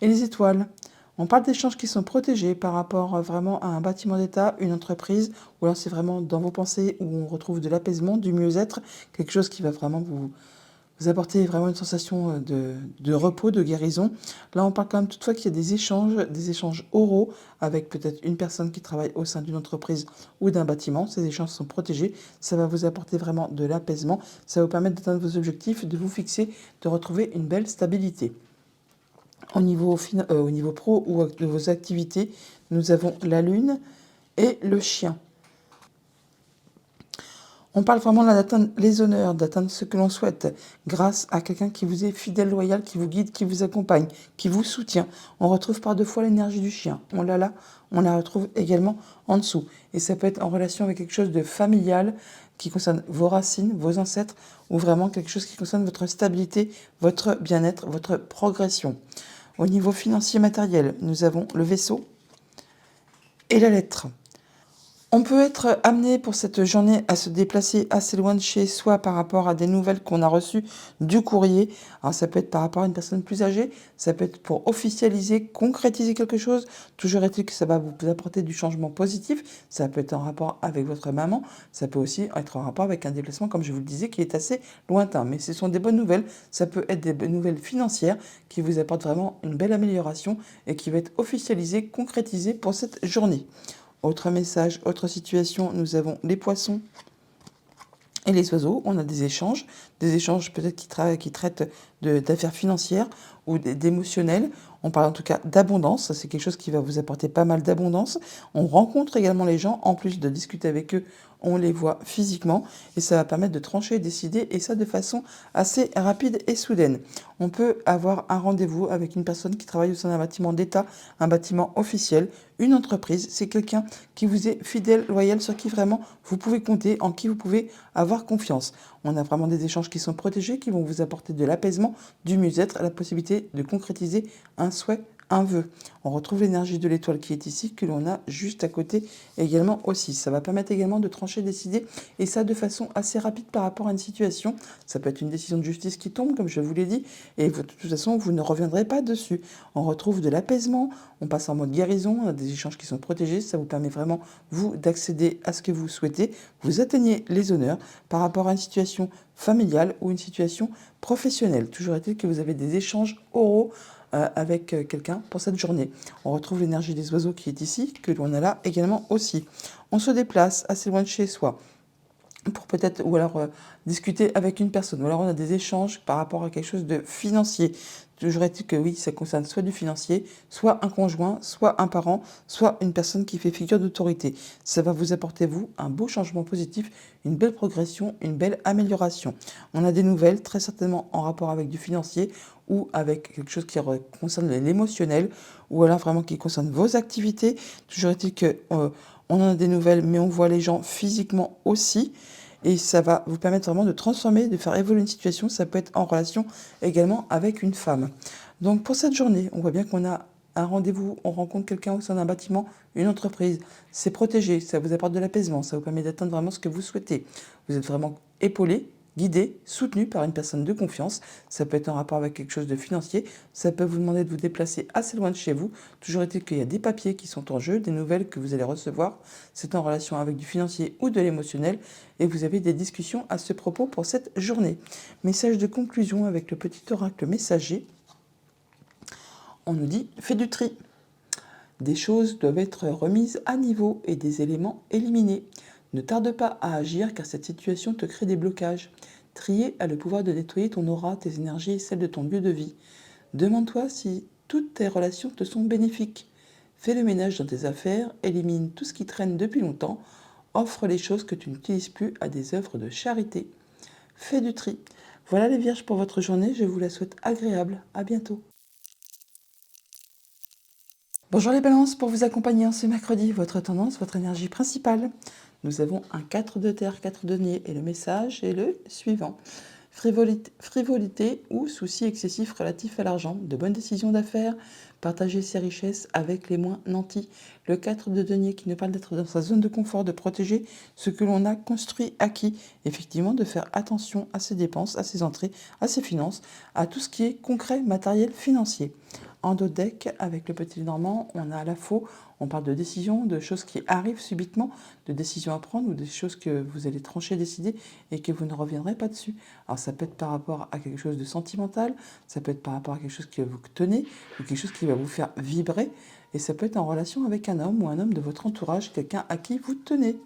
et les étoiles. On parle d'échanges qui sont protégés par rapport vraiment à un bâtiment d'État, une entreprise, ou alors c'est vraiment dans vos pensées où on retrouve de l'apaisement, du mieux-être, quelque chose qui va vraiment vous apporter vraiment une sensation de repos, de guérison. Là, on parle quand même toutefois qu'il y a des échanges oraux avec peut-être une personne qui travaille au sein d'une entreprise ou d'un bâtiment. Ces échanges sont protégés. Ça va vous apporter vraiment de l'apaisement. Ça va vous permettre d'atteindre vos objectifs, de vous fixer, de retrouver une belle stabilité. Au niveau pro ou de vos activités, nous avons la lune et le chien. On parle vraiment là d'atteindre les honneurs, d'atteindre ce que l'on souhaite, grâce à quelqu'un qui vous est fidèle, loyal, qui vous guide, qui vous accompagne, qui vous soutient. On retrouve par deux fois l'énergie du chien. On l'a là, on la retrouve également en dessous. Et ça peut être en relation avec quelque chose de familial, qui concerne vos racines, vos ancêtres, ou vraiment quelque chose qui concerne votre stabilité, votre bien-être, votre progression. Au niveau financier matériel, nous avons le vaisseau et la lettre. On peut être amené pour cette journée à se déplacer assez loin de chez soi par rapport à des nouvelles qu'on a reçues du courrier. Alors ça peut être par rapport à une personne plus âgée, ça peut être pour officialiser, concrétiser quelque chose. Toujours est-il que ça va vous apporter du changement positif. Ça peut être en rapport avec votre maman, ça peut aussi être en rapport avec un déplacement, comme je vous le disais, qui est assez lointain. Mais ce sont des bonnes nouvelles. Ça peut être des bonnes nouvelles financières qui vous apportent vraiment une belle amélioration et qui va être officialisée, concrétisée pour cette journée. Autre message, autre situation, nous avons les poissons et les oiseaux. On a des échanges peut-être qui traitent d'affaires financières ou d'émotionnel. On parle en tout cas d'abondance, ça c'est quelque chose qui va vous apporter pas mal d'abondance. On rencontre également les gens, en plus de discuter avec eux, on les voit physiquement et ça va permettre de trancher, décider et ça de façon assez rapide et soudaine. On peut avoir un rendez-vous avec une personne qui travaille au sein d'un bâtiment d'État, un bâtiment officiel, une entreprise. C'est quelqu'un qui vous est fidèle, loyal, sur qui vraiment vous pouvez compter, en qui vous pouvez avoir confiance. On a vraiment des échanges qui sont protégés, qui vont vous apporter de l'apaisement, du mieux-être, la possibilité de concrétiser un souhait, un vœu. On retrouve l'énergie de l'étoile qui est ici, que l'on a juste à côté également aussi. Ça va permettre également de trancher, décider, et ça de façon assez rapide par rapport à une situation. Ça peut être une décision de justice qui tombe, comme je vous l'ai dit, et de toute façon, vous ne reviendrez pas dessus. On retrouve de l'apaisement, on passe en mode guérison, on a des échanges qui sont protégés, ça vous permet vraiment, vous, d'accéder à ce que vous souhaitez. Vous atteignez les honneurs par rapport à une situation familiale ou une situation professionnelle. Toujours est-il que vous avez des échanges oraux avec quelqu'un pour cette journée. On retrouve l'énergie des oiseaux qui est ici, que l'on a là également aussi. On se déplace assez loin de chez soi pour peut-être, ou alors discuter avec une personne, ou alors on a des échanges par rapport à quelque chose de financier. Toujours est-il que oui, ça concerne soit du financier, soit un conjoint, soit un parent, soit une personne qui fait figure d'autorité. Ça va vous apporter, vous, un beau changement positif, une belle progression, une belle amélioration. On a des nouvelles, très certainement en rapport avec du financier, ou avec quelque chose qui concerne l'émotionnel, ou alors vraiment qui concerne vos activités. Toujours est-il que on en a des nouvelles, mais on voit les gens physiquement aussi. Et ça va vous permettre vraiment de transformer, de faire évoluer une situation. Ça peut être en relation également avec une femme. Donc pour cette journée, on voit bien qu'on a un rendez-vous, on rencontre quelqu'un au sein d'un bâtiment, une entreprise. C'est protégé, ça vous apporte de l'apaisement, ça vous permet d'atteindre vraiment ce que vous souhaitez. Vous êtes vraiment épaulé, guidé, soutenu par une personne de confiance. Ça peut être en rapport avec quelque chose de financier. Ça peut vous demander de vous déplacer assez loin de chez vous. Toujours est-il qu'il y a des papiers qui sont en jeu, des nouvelles que vous allez recevoir. C'est en relation avec du financier ou de l'émotionnel. Et vous avez des discussions à ce propos pour cette journée. Message de conclusion avec le petit oracle messager. On nous dit, fais du tri. Des choses doivent être remises à niveau et des éléments éliminés. Ne tarde pas à agir car cette situation te crée des blocages. Trier a le pouvoir de nettoyer ton aura, tes énergies et celles de ton lieu de vie. Demande-toi si toutes tes relations te sont bénéfiques. Fais le ménage dans tes affaires, élimine tout ce qui traîne depuis longtemps, offre les choses que tu n'utilises plus à des œuvres de charité. Fais du tri. Voilà les vierges pour votre journée, je vous la souhaite agréable. À bientôt. Bonjour les balances, pour vous accompagner en ce mercredi, votre tendance, votre énergie principale. Nous avons un 4 de terre, 4 de denier et le message est le suivant. Frivolité ou soucis excessifs relatifs à l'argent, de bonnes décisions d'affaires, partager ses richesses avec les moins nantis. Le 4 de denier qui nous parle d'être dans sa zone de confort, de protéger ce que l'on a construit, acquis. Effectivement, de faire attention à ses dépenses, à ses entrées, à ses finances, à tout ce qui est concret, matériel, financier. En dos de deck, avec le petit normand, on a à la fois, on parle de décisions, de choses qui arrivent subitement, de décisions à prendre ou des choses que vous allez trancher, décider et que vous ne reviendrez pas dessus. Alors ça peut être par rapport à quelque chose de sentimental, ça peut être par rapport à quelque chose que vous tenez ou quelque chose qui va vous faire vibrer et ça peut être en relation avec un homme ou un homme de votre entourage, quelqu'un à qui vous tenez.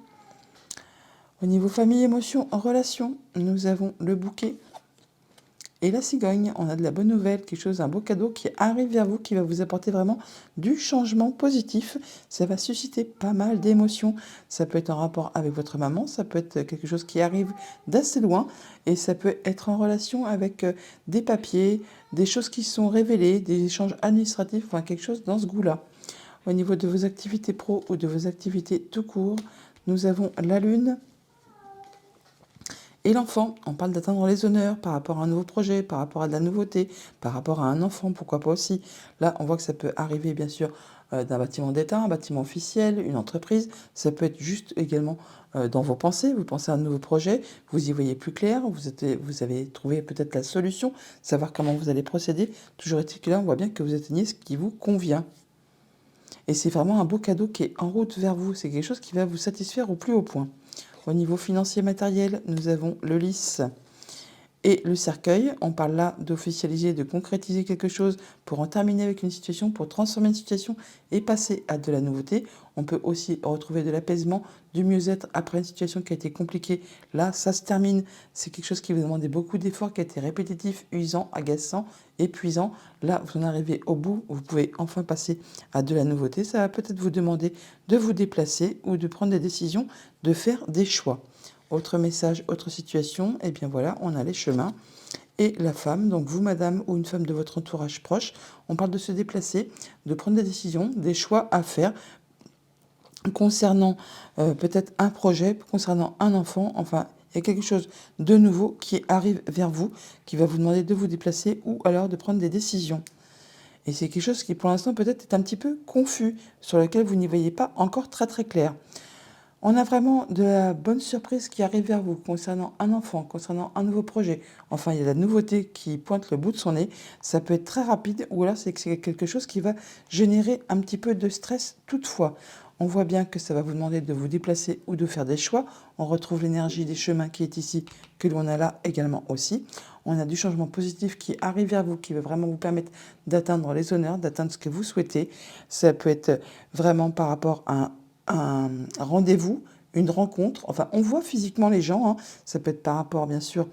Au niveau famille, émotion, relation, nous avons le bouquet. Et la cigogne, on a de la bonne nouvelle, quelque chose, un beau cadeau qui arrive vers vous, qui va vous apporter vraiment du changement positif. Ça va susciter pas mal d'émotions. Ça peut être en rapport avec votre maman, ça peut être quelque chose qui arrive d'assez loin, et ça peut être en relation avec des papiers, des choses qui sont révélées, des échanges administratifs, enfin quelque chose dans ce goût-là. Au niveau de vos activités pro ou de vos activités tout court, nous avons la lune. Et l'enfant, on parle d'atteindre les honneurs par rapport à un nouveau projet, par rapport à de la nouveauté, par rapport à un enfant, pourquoi pas aussi. Là, on voit que ça peut arriver, bien sûr, d'un bâtiment d'État, un bâtiment officiel, une entreprise. Ça peut être juste également dans vos pensées. Vous pensez à un nouveau projet, vous y voyez plus clair, vous avez trouvé peut-être la solution, savoir comment vous allez procéder. Toujours est-il que là, on voit bien que vous atteignez ce qui vous convient. Et c'est vraiment un beau cadeau qui est en route vers vous. C'est quelque chose qui va vous satisfaire au plus haut point. Au niveau financier matériel, nous avons le lys Et le cercueil, on parle là d'officialiser, de concrétiser quelque chose pour en terminer avec une situation, pour transformer une situation et passer à de la nouveauté. On peut aussi retrouver de l'apaisement, du mieux-être après une situation qui a été compliquée. Là, ça se termine. C'est quelque chose qui vous demandait beaucoup d'efforts, qui a été répétitif, usant, agaçant, épuisant. Là, vous en arrivez au bout. Vous pouvez enfin passer à de la nouveauté. Ça va peut-être vous demander de vous déplacer ou de prendre des décisions, de faire des choix. Autre message, autre situation, et bien voilà, on a les chemins. Et la femme, donc vous, madame, ou une femme de votre entourage proche, on parle de se déplacer, de prendre des décisions, des choix à faire concernant peut-être un projet, concernant un enfant, enfin, il y a quelque chose de nouveau qui arrive vers vous, qui va vous demander de vous déplacer ou alors de prendre des décisions. Et c'est quelque chose qui, pour l'instant, peut-être est un petit peu confus, sur lequel vous n'y voyez pas encore très très clair. On a vraiment de la bonne surprise qui arrive vers vous concernant un enfant, concernant un nouveau projet. Enfin, il y a de la nouveauté qui pointe le bout de son nez. Ça peut être très rapide ou alors c'est quelque chose qui va générer un petit peu de stress toutefois. On voit bien que ça va vous demander de vous déplacer ou de faire des choix. On retrouve l'énergie des chemins qui est ici, que l'on a là également aussi. On a du changement positif qui arrive vers vous, qui va vraiment vous permettre d'atteindre les honneurs, d'atteindre ce que vous souhaitez. Ça peut être vraiment par rapport à un rendez-vous, une rencontre. Enfin, on voit physiquement les gens. Hein. Ça peut être par rapport, bien sûr,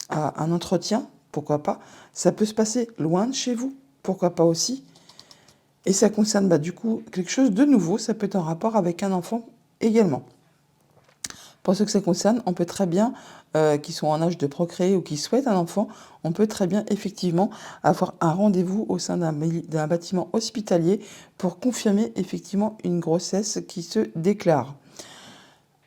à un entretien. Pourquoi pas. Ça peut se passer loin de chez vous. Pourquoi pas aussi. Et ça concerne du coup quelque chose de nouveau. Ça peut être en rapport avec un enfant également. Pour ceux que ça concerne, on peut très bien, qui sont en âge de procréer ou qui souhaitent un enfant, on peut très bien effectivement avoir un rendez-vous au sein d'un bâtiment hospitalier pour confirmer effectivement une grossesse qui se déclare.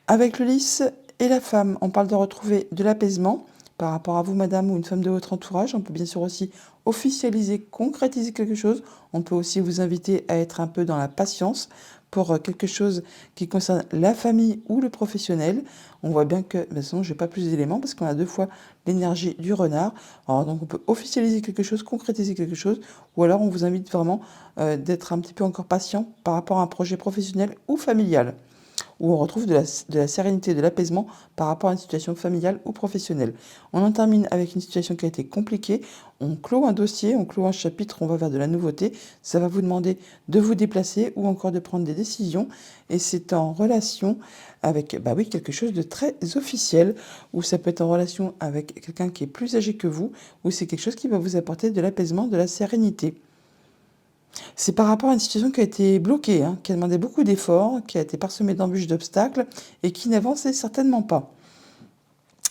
Avec le lys et la femme, on parle de retrouver de l'apaisement par rapport à vous, madame, ou une femme de votre entourage. On peut bien sûr aussi officialiser, concrétiser quelque chose. On peut aussi vous inviter à être un peu dans la patience pour quelque chose qui concerne la famille ou le professionnel. On voit bien que, de toute façon, je n'ai pas plus d'éléments parce qu'on a deux fois l'énergie du renard. Alors, donc, on peut officialiser quelque chose, concrétiser quelque chose, ou alors on vous invite vraiment d'être un petit peu encore patient par rapport à un projet professionnel ou familial, où on retrouve de la sérénité, de l'apaisement par rapport à une situation familiale ou professionnelle. On en termine avec une situation qui a été compliquée, on clôt un dossier, on clôt un chapitre, on va vers de la nouveauté, ça va vous demander de vous déplacer ou encore de prendre des décisions, et c'est en relation avec quelque chose de très officiel, ou ça peut être en relation avec quelqu'un qui est plus âgé que vous, ou c'est quelque chose qui va vous apporter de l'apaisement, de la sérénité. C'est par rapport à une situation qui a été bloquée, hein, qui a demandé beaucoup d'efforts, qui a été parsemée d'embûches, d'obstacles et qui n'avançait certainement pas.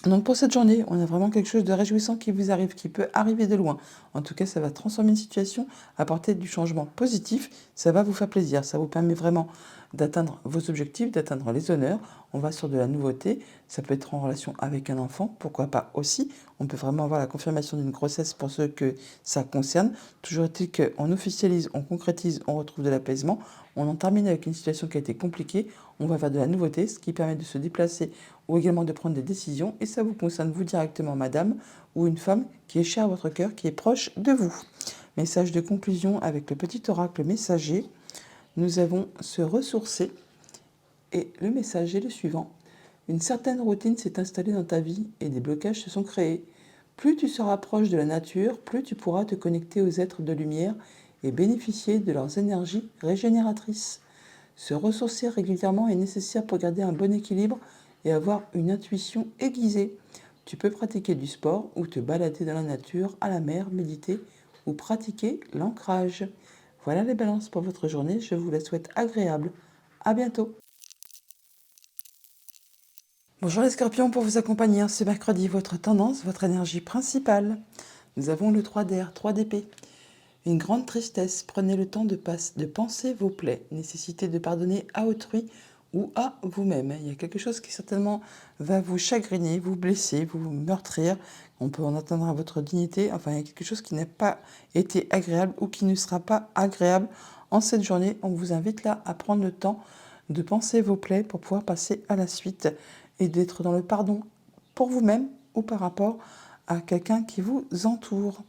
Donc pour cette journée, on a vraiment quelque chose de réjouissant qui vous arrive, qui peut arriver de loin. En tout cas, ça va transformer une situation, apporter du changement positif, ça va vous faire plaisir, ça vous permet vraiment d'atteindre vos objectifs, d'atteindre les honneurs. On va sur de la nouveauté, ça peut être en relation avec un enfant, pourquoi pas aussi. On peut vraiment avoir la confirmation d'une grossesse pour ceux que ça concerne. Toujours est-il qu'on officialise, on concrétise, on retrouve de l'apaisement. On en termine avec une situation qui a été compliquée, on va vers de la nouveauté, ce qui permet de se déplacer ou également de prendre des décisions. Et ça vous concerne vous directement, madame, ou une femme qui est chère à votre cœur, qui est proche de vous. Message de conclusion avec le petit oracle messager. Nous avons se ressourcer. Et le message est le suivant. Une certaine routine s'est installée dans ta vie et des blocages se sont créés. Plus tu se rapproches de la nature, plus tu pourras te connecter aux êtres de lumière et bénéficier de leurs énergies régénératrices. Se ressourcer régulièrement est nécessaire pour garder un bon équilibre et avoir une intuition aiguisée. Tu peux pratiquer du sport ou te balader dans la nature, à la mer, méditer ou pratiquer l'ancrage. Voilà les balances pour votre journée. Je vous la souhaite agréable. À bientôt. Bonjour les scorpions, pour vous accompagner ce mercredi, votre tendance, votre énergie principale. Nous avons le 3 d'air, 3 d'épée. Une grande tristesse, prenez le temps de penser vos plaies, nécessité de pardonner à autrui ou à vous-même. Il y a quelque chose qui certainement va vous chagriner, vous blesser, vous meurtrir. On peut en atteindre à votre dignité. Enfin, il y a quelque chose qui n'a pas été agréable ou qui ne sera pas agréable en cette journée. On vous invite là à prendre le temps de penser vos plaies pour pouvoir passer à la suite et d'être dans le pardon pour vous-même ou par rapport à quelqu'un qui vous entoure.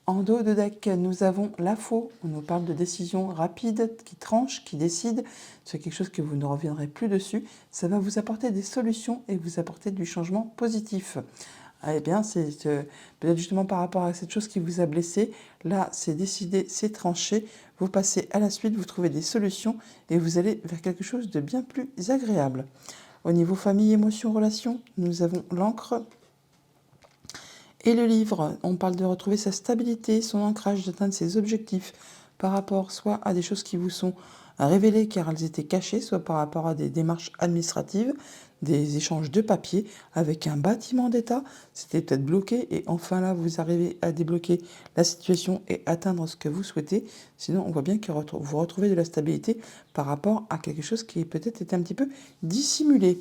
En dos de deck, nous avons la faux. On nous parle de décisions rapides, qui tranchent, qui décident. C'est quelque chose que vous ne reviendrez plus dessus. Ça va vous apporter des solutions et vous apporter du changement positif. Ah, eh bien, c'est peut-être justement par rapport à cette chose qui vous a blessé. Là, c'est décidé, c'est tranché. Vous passez à la suite, vous trouvez des solutions et vous allez vers quelque chose de bien plus agréable. Au niveau famille, émotions, relations, nous avons l'encre et le livre. On parle de retrouver sa stabilité, son ancrage, d'atteindre ses objectifs par rapport soit à des choses qui vous sont révélées car elles étaient cachées, soit par rapport à des démarches administratives, des échanges de papier avec un bâtiment d'État. C'était peut-être bloqué et enfin là, vous arrivez à débloquer la situation et atteindre ce que vous souhaitez. Sinon, on voit bien que vous retrouvez de la stabilité par rapport à quelque chose qui peut-être était un petit peu dissimulé.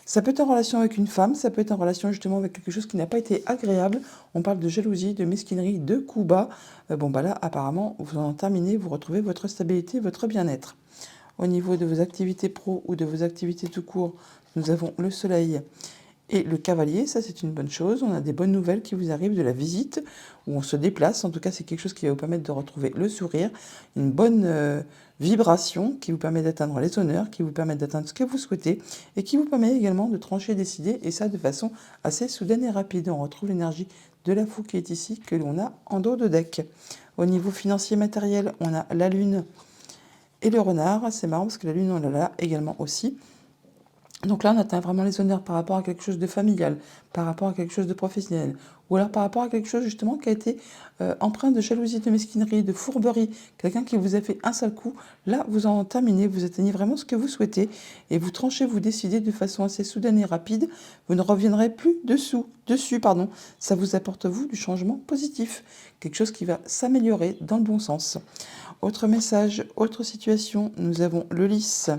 Ça peut être en relation avec une femme, ça peut être en relation justement avec quelque chose qui n'a pas été agréable. On parle de jalousie, de mesquinerie, de coups bas. Bon, bah là, apparemment, vous en terminez, vous retrouvez votre stabilité, votre bien-être. Au niveau de vos activités pro ou de vos activités tout court, nous avons le soleil et le cavalier. Ça, c'est une bonne chose. On a des bonnes nouvelles qui vous arrivent de la visite, où on se déplace. En tout cas, c'est quelque chose qui va vous permettre de retrouver le sourire, une bonne vibration qui vous permet d'atteindre les honneurs, qui vous permet d'atteindre ce que vous souhaitez et qui vous permet également de trancher, décider, et ça de façon assez soudaine et rapide. On retrouve l'énergie de la fou qui est ici, que l'on a en dos de deck. Au niveau financier matériel, on a la lune et le renard. C'est marrant parce que la lune, on l'a là également aussi. Donc là, on atteint vraiment les honneurs par rapport à quelque chose de familial, par rapport à quelque chose de professionnel, ou alors par rapport à quelque chose justement qui a été empreint de jalousie, de mesquinerie, de fourberie, quelqu'un qui vous a fait un sale coup. Là, vous en terminez, vous atteignez vraiment ce que vous souhaitez et vous tranchez, vous décidez de façon assez soudaine et rapide. Vous ne reviendrez plus dessus. Ça vous apporte, vous, du changement positif, quelque chose qui va s'améliorer dans le bon sens. Autre message, autre situation, nous avons le lys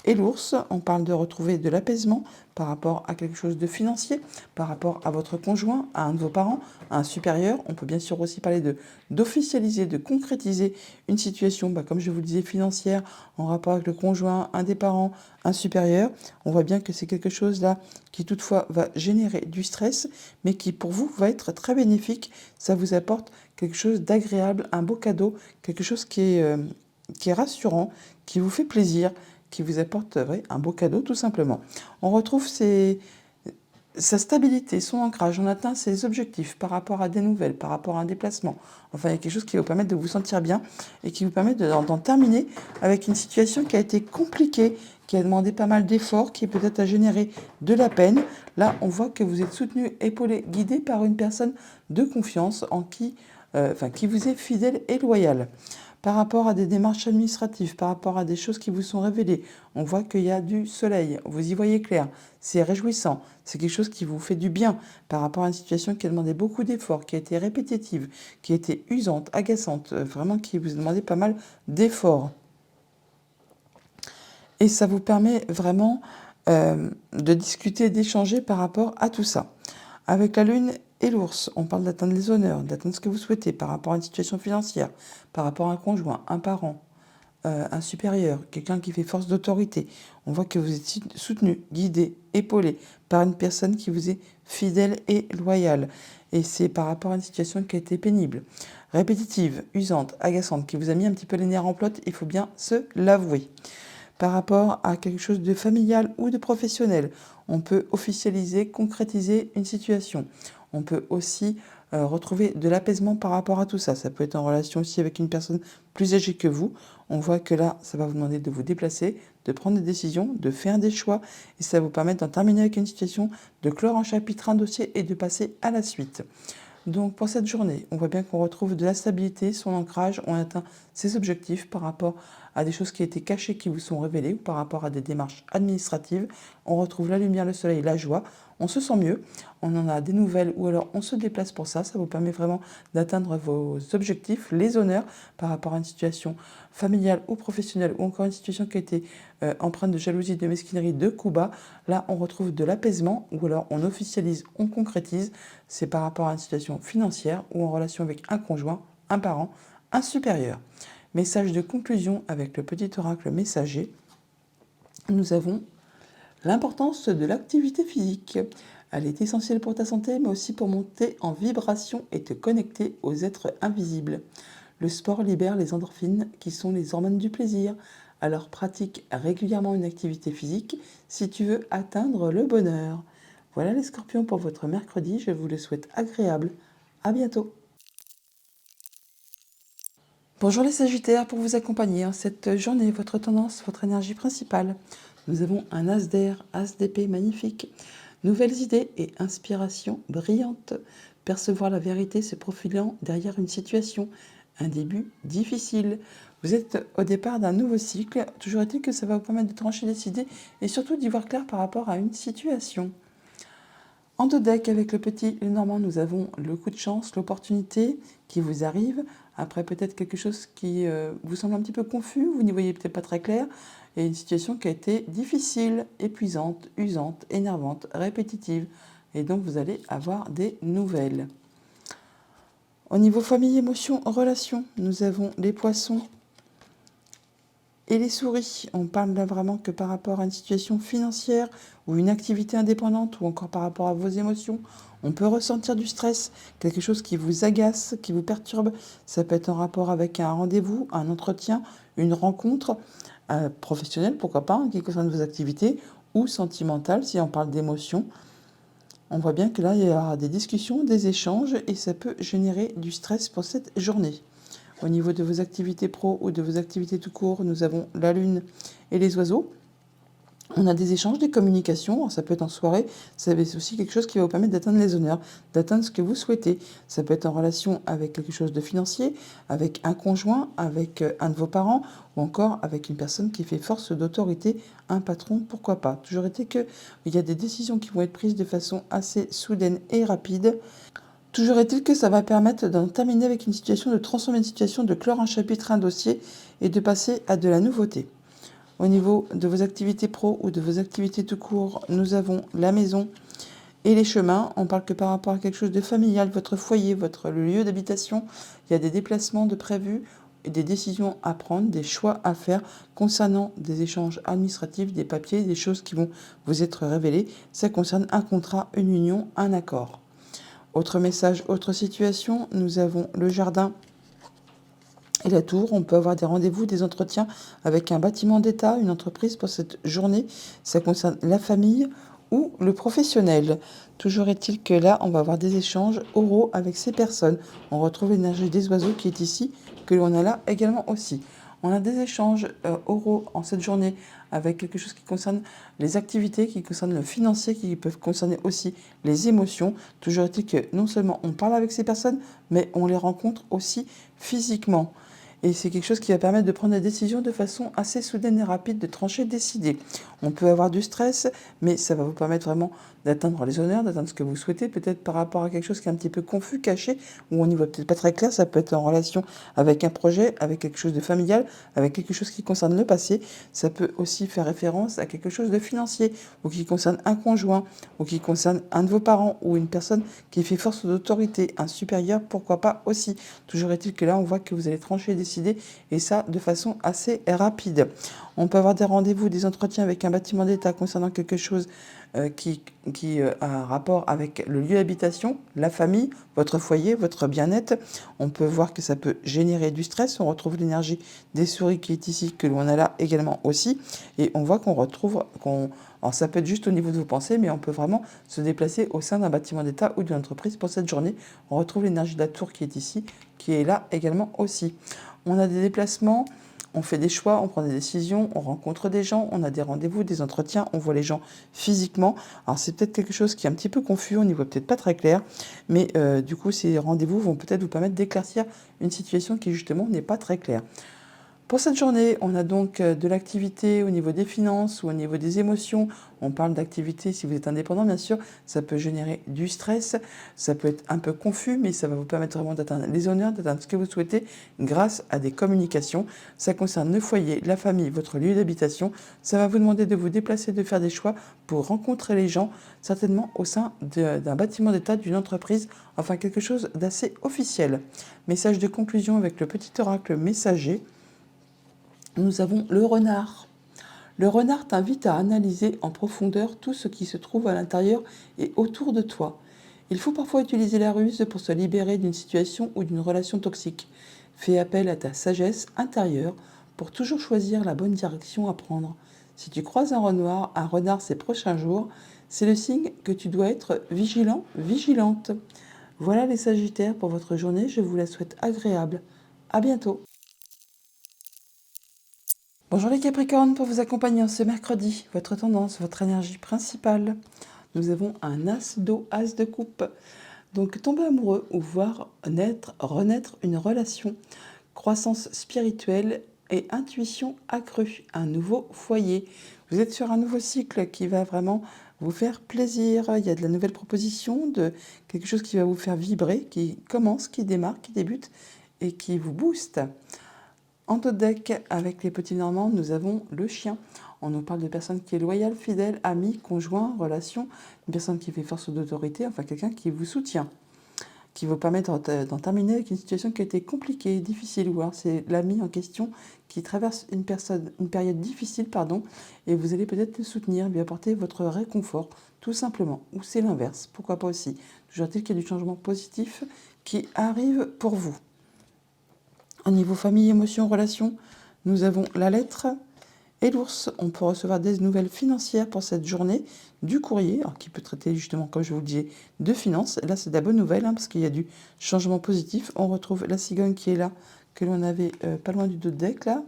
et l'ours. On parle de retrouver de l'apaisement par rapport à quelque chose de financier, par rapport à votre conjoint, à un de vos parents, à un supérieur. On peut bien sûr aussi parler d'officialiser, de concrétiser une situation, comme je vous le disais, financière, en rapport avec le conjoint, un des parents, un supérieur. On voit bien que c'est quelque chose là qui toutefois va générer du stress, mais qui pour vous va être très bénéfique. Ça vous apporte quelque chose d'agréable, un beau cadeau, quelque chose qui est rassurant, qui vous fait plaisir, qui vous apporte un beau cadeau tout simplement. On retrouve sa stabilité, son ancrage, on atteint ses objectifs par rapport à des nouvelles, par rapport à un déplacement. Enfin, il y a quelque chose qui va vous permettre de vous sentir bien et qui vous permet d'en terminer avec une situation qui a été compliquée, qui a demandé pas mal d'efforts, qui peut-être a généré de la peine. Là, on voit que vous êtes soutenu, épaulé, guidé par une personne de confiance qui vous est fidèle et loyale. Par rapport à des démarches administratives, par rapport à des choses qui vous sont révélées, on voit qu'il y a du soleil, vous y voyez clair, c'est réjouissant, c'est quelque chose qui vous fait du bien par rapport à une situation qui a demandé beaucoup d'efforts, qui a été répétitive, qui a été usante, agaçante, vraiment qui vous a demandé pas mal d'efforts. Et ça vous permet vraiment de discuter, d'échanger par rapport à tout ça. Avec la lune et l'ours, on parle d'atteindre les honneurs, d'atteindre ce que vous souhaitez par rapport à une situation financière, par rapport à un conjoint, un parent, un supérieur, quelqu'un qui fait force d'autorité. On voit que vous êtes soutenu, guidé, épaulé par une personne qui vous est fidèle et loyale. Et c'est par rapport à une situation qui a été pénible, répétitive, usante, agaçante, qui vous a mis un petit peu les nerfs en plot, il faut bien se l'avouer. Par rapport à quelque chose de familial ou de professionnel, on peut officialiser, concrétiser une situation. On peut aussi retrouver de l'apaisement par rapport à tout ça. Ça peut être en relation aussi avec une personne plus âgée que vous. On voit que là, ça va vous demander de vous déplacer, de prendre des décisions, de faire des choix. Et ça va vous permettre d'en terminer avec une situation, de clore un chapitre, un dossier et de passer à la suite. Donc pour cette journée, on voit bien qu'on retrouve de la stabilité, son ancrage, on atteint ses objectifs par rapport à des choses qui étaient cachées, qui vous sont révélées, ou par rapport à des démarches administratives. On retrouve la lumière, le soleil, la joie, on se sent mieux, on en a des nouvelles ou alors on se déplace pour ça. Ça vous permet vraiment d'atteindre vos objectifs, les honneurs par rapport à une situation familiale ou professionnelle ou encore une situation qui a été empreinte de jalousie, de mesquinerie, de coups bas. Là, on retrouve de l'apaisement ou alors on officialise, on concrétise. C'est par rapport à une situation financière ou en relation avec un conjoint, un parent, un supérieur. Message de conclusion avec le petit oracle messager. Nous avons l'importance de l'activité physique. Elle est essentielle pour ta santé, mais aussi pour monter en vibration et te connecter aux êtres invisibles. Le sport libère les endorphines, qui sont les hormones du plaisir. Alors pratique régulièrement une activité physique si tu veux atteindre le bonheur. Voilà les scorpions pour votre mercredi, je vous le souhaite agréable. À bientôt. Bonjour les sagittaires, pour vous accompagner en cette journée, votre tendance, votre énergie principale. Nous avons un as d'air, as d'épée magnifique. Nouvelles idées et inspirations brillantes. Percevoir la vérité se profilant derrière une situation. Un début difficile. Vous êtes au départ d'un nouveau cycle. Toujours est-il que ça va vous permettre de trancher des idées et surtout d'y voir clair par rapport à une situation. En deux decks, avec le petit Lenormand, nous avons le coup de chance, l'opportunité qui vous arrive. Après peut-être quelque chose qui vous semble un petit peu confus, vous n'y voyez peut-être pas très clair. Et une situation qui a été difficile, épuisante, usante, énervante, répétitive. Et donc vous allez avoir des nouvelles. Au niveau famille, émotions, relations, nous avons les poissons et les souris. On parle là vraiment que par rapport à une situation financière ou une activité indépendante ou encore par rapport à vos émotions, on peut ressentir du stress, quelque chose qui vous agace, qui vous perturbe. Ça peut être en rapport avec un rendez-vous, un entretien, une rencontre professionnelle, pourquoi pas, qui concerne vos activités, ou sentimentale, si on parle d'émotions. On voit bien que là, il y aura des discussions, des échanges, et ça peut générer du stress pour cette journée. Au niveau de vos activités pro ou de vos activités tout court, nous avons la lune et les oiseaux. On a des échanges, des communications, ça peut être en soirée, c'est aussi quelque chose qui va vous permettre d'atteindre les honneurs, d'atteindre ce que vous souhaitez. Ça peut être en relation avec quelque chose de financier, avec un conjoint, avec un de vos parents, ou encore avec une personne qui fait force d'autorité, un patron, pourquoi pas. Toujours été qu'il y a des décisions qui vont être prises de façon assez soudaine et rapide. Toujours est-il que ça va permettre d'en terminer avec une situation, de transformer une situation, de clore un chapitre, un dossier et de passer à de la nouveauté. Au niveau de vos activités pro ou de vos activités tout court, nous avons la maison et les chemins. On parle que par rapport à quelque chose de familial, votre foyer, votre lieu d'habitation, il y a des déplacements de prévus, et des décisions à prendre, des choix à faire concernant des échanges administratifs, des papiers, des choses qui vont vous être révélées. Ça concerne un contrat, une union, un accord. Autre message, autre situation, nous avons le jardin et la tour. On peut avoir des rendez-vous, des entretiens avec un bâtiment d'État, une entreprise pour cette journée. Ça concerne la famille ou le professionnel. Toujours est-il que là, on va avoir des échanges oraux avec ces personnes. On retrouve l'énergie des oiseaux qui est ici, que l'on a là également aussi. On a des échanges oraux en cette journée avec quelque chose qui concerne les activités, qui concerne le financier, qui peuvent concerner aussi les émotions. Toujours est-il que non seulement on parle avec ces personnes, mais on les rencontre aussi physiquement. Et c'est quelque chose qui va permettre de prendre des décisions de façon assez soudaine et rapide, de trancher, décider. On peut avoir du stress, mais ça va vous permettre vraiment d'atteindre les honneurs, d'atteindre ce que vous souhaitez, peut-être par rapport à quelque chose qui est un petit peu confus, caché, où on n'y voit peut-être pas très clair. Ça peut être en relation avec un projet, avec quelque chose de familial, avec quelque chose qui concerne le passé. Ça peut aussi faire référence à quelque chose de financier, ou qui concerne un conjoint, ou qui concerne un de vos parents, ou une personne qui fait force d'autorité, un supérieur, pourquoi pas aussi. Toujours est-il que là, on voit que vous allez trancher, décider, et ça de façon assez rapide. On peut avoir des rendez-vous, des entretiens avec un bâtiment d'État concernant quelque chose qui a un rapport avec le lieu d'habitation, la famille, votre foyer, votre bien-être. On peut voir que ça peut générer du stress. On retrouve l'énergie des souris qui est ici, que l'on a là également aussi. Et on voit qu'on retrouve, alors ça peut être juste au niveau de vos pensées, mais on peut vraiment se déplacer au sein d'un bâtiment d'État ou d'une entreprise pour cette journée. On retrouve l'énergie de la tour qui est ici, qui est là également aussi. On a des déplacements. On fait des choix, on prend des décisions, on rencontre des gens, on a des rendez-vous, des entretiens, on voit les gens physiquement. Alors c'est peut-être quelque chose qui est un petit peu confus, on n'y voit peut-être pas très clair, mais du coup ces rendez-vous vont peut-être vous permettre d'éclaircir une situation qui justement n'est pas très claire. Pour cette journée, on a donc de l'activité au niveau des finances ou au niveau des émotions. On parle d'activité si vous êtes indépendant, bien sûr. Ça peut générer du stress, ça peut être un peu confus, mais ça va vous permettre vraiment d'atteindre les honneurs, d'atteindre ce que vous souhaitez grâce à des communications. Ça concerne le foyer, la famille, votre lieu d'habitation. Ça va vous demander de vous déplacer, de faire des choix pour rencontrer les gens, certainement au sein d'un bâtiment d'État, d'une entreprise, enfin quelque chose d'assez officiel. Message de conclusion avec le petit oracle messager. Nous avons le renard. Le renard t'invite à analyser en profondeur tout ce qui se trouve à l'intérieur et autour de toi. Il faut parfois utiliser la ruse pour se libérer d'une situation ou d'une relation toxique. Fais appel à ta sagesse intérieure pour toujours choisir la bonne direction à prendre. Si tu croises un renard ces prochains jours, c'est le signe que tu dois être vigilant, vigilante. Voilà les Sagittaires pour votre journée, je vous la souhaite agréable. À bientôt. Bonjour les Capricornes, pour vous accompagner en ce mercredi, votre tendance, votre énergie principale. Nous avons un as d'eau, as de coupe. Donc tomber amoureux ou voir renaître une relation, croissance spirituelle et intuition accrue, un nouveau foyer. Vous êtes sur un nouveau cycle qui va vraiment vous faire plaisir. Il y a de la nouvelle proposition, de quelque chose qui va vous faire vibrer, qui commence, qui démarre, qui débute et qui vous booste. En dos de deck, avec les petits Normands, nous avons le chien. On nous parle de personne qui est loyale, fidèle, amie, conjoint, relation, une personne qui fait force d'autorité, enfin quelqu'un qui vous soutient, qui vous permet d'en terminer avec une situation qui a été compliquée, difficile, ou alors c'est l'ami en question qui traverse une période difficile, et vous allez peut-être le soutenir, lui apporter votre réconfort, tout simplement. Ou c'est l'inverse, pourquoi pas aussi. Toujours est-il qu'il y a du changement positif qui arrive pour vous. Au niveau famille, émotions, relations, nous avons la lettre et l'ours. On peut recevoir des nouvelles financières pour cette journée, du courrier, alors qui peut traiter justement, comme je vous le disais, de finances. Là, c'est de la bonne nouvelle, parce qu'il y a du changement positif. On retrouve la cigogne qui est là, que l'on avait pas loin du dos de deck, là.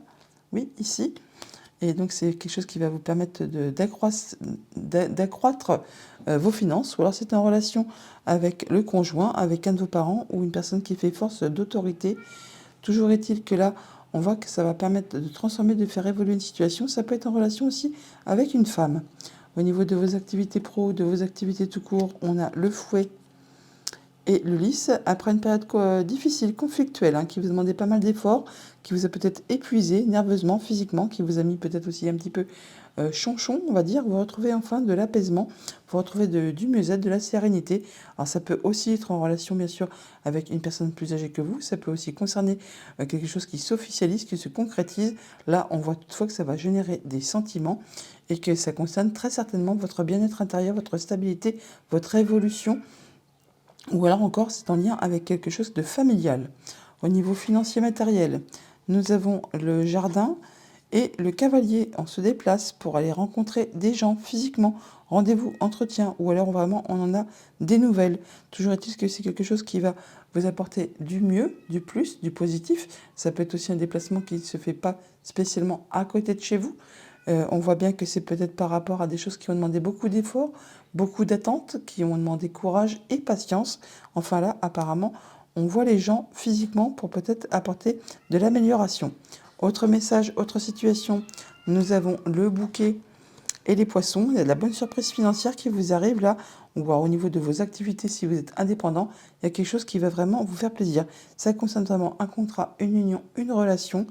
Oui, ici. Et donc, c'est quelque chose qui va vous permettre d'accroître vos finances. Ou alors, c'est en relation avec le conjoint, avec un de vos parents, ou une personne qui fait force d'autorité. Toujours est-il que là, on voit que ça va permettre de transformer, de faire évoluer une situation. Ça peut être en relation aussi avec une femme. Au niveau de vos activités pro, de vos activités tout court, on a le fouet et le lys. Après une période difficile, conflictuelle, qui vous demandait pas mal d'efforts, qui vous a peut-être épuisé nerveusement, physiquement, qui vous a mis peut-être aussi un petit peu chonchon, on va dire, vous retrouvez enfin de l'apaisement, vous retrouvez du mieux-être, de la sérénité. Alors ça peut aussi être en relation bien sûr avec une personne plus âgée que vous, ça peut aussi concerner quelque chose qui s'officialise, qui se concrétise. Là, on voit toutefois que ça va générer des sentiments et que ça concerne très certainement votre bien-être intérieur, votre stabilité, votre évolution, ou alors encore c'est en lien avec quelque chose de familial. Au niveau financier matériel, nous avons le jardin et le cavalier. On se déplace pour aller rencontrer des gens physiquement, rendez-vous, entretien, ou alors vraiment on en a des nouvelles. Toujours est-il que c'est quelque chose qui va vous apporter du mieux, du plus, du positif. Ça peut être aussi un déplacement qui ne se fait pas spécialement à côté de chez vous. On voit bien que c'est peut-être par rapport à des choses qui ont demandé beaucoup d'efforts, beaucoup d'attentes, qui ont demandé courage et patience. Enfin là, apparemment, on voit les gens physiquement pour peut-être apporter de l'amélioration. Autre message, autre situation, nous avons le bouquet et les poissons. Il y a de la bonne surprise financière qui vous arrive là. On voit au niveau de vos activités, si vous êtes indépendant, il y a quelque chose qui va vraiment vous faire plaisir. Ça concerne vraiment un contrat, une union, une relation.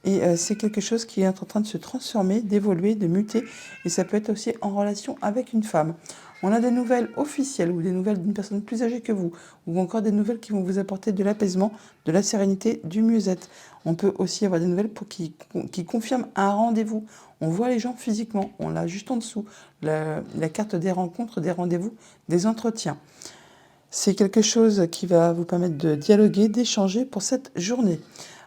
Et c'est quelque chose qui est en train de se transformer, d'évoluer, de muter. Et ça peut être aussi en relation avec une femme. On a des nouvelles officielles ou des nouvelles d'une personne plus âgée que vous. Ou encore des nouvelles qui vont vous apporter de l'apaisement, de la sérénité, du mieux-être. On peut aussi avoir des nouvelles qui confirment un rendez-vous. On voit les gens physiquement. On l'a juste en dessous. La carte des rencontres, des rendez-vous, des entretiens. C'est quelque chose qui va vous permettre de dialoguer, d'échanger pour cette journée.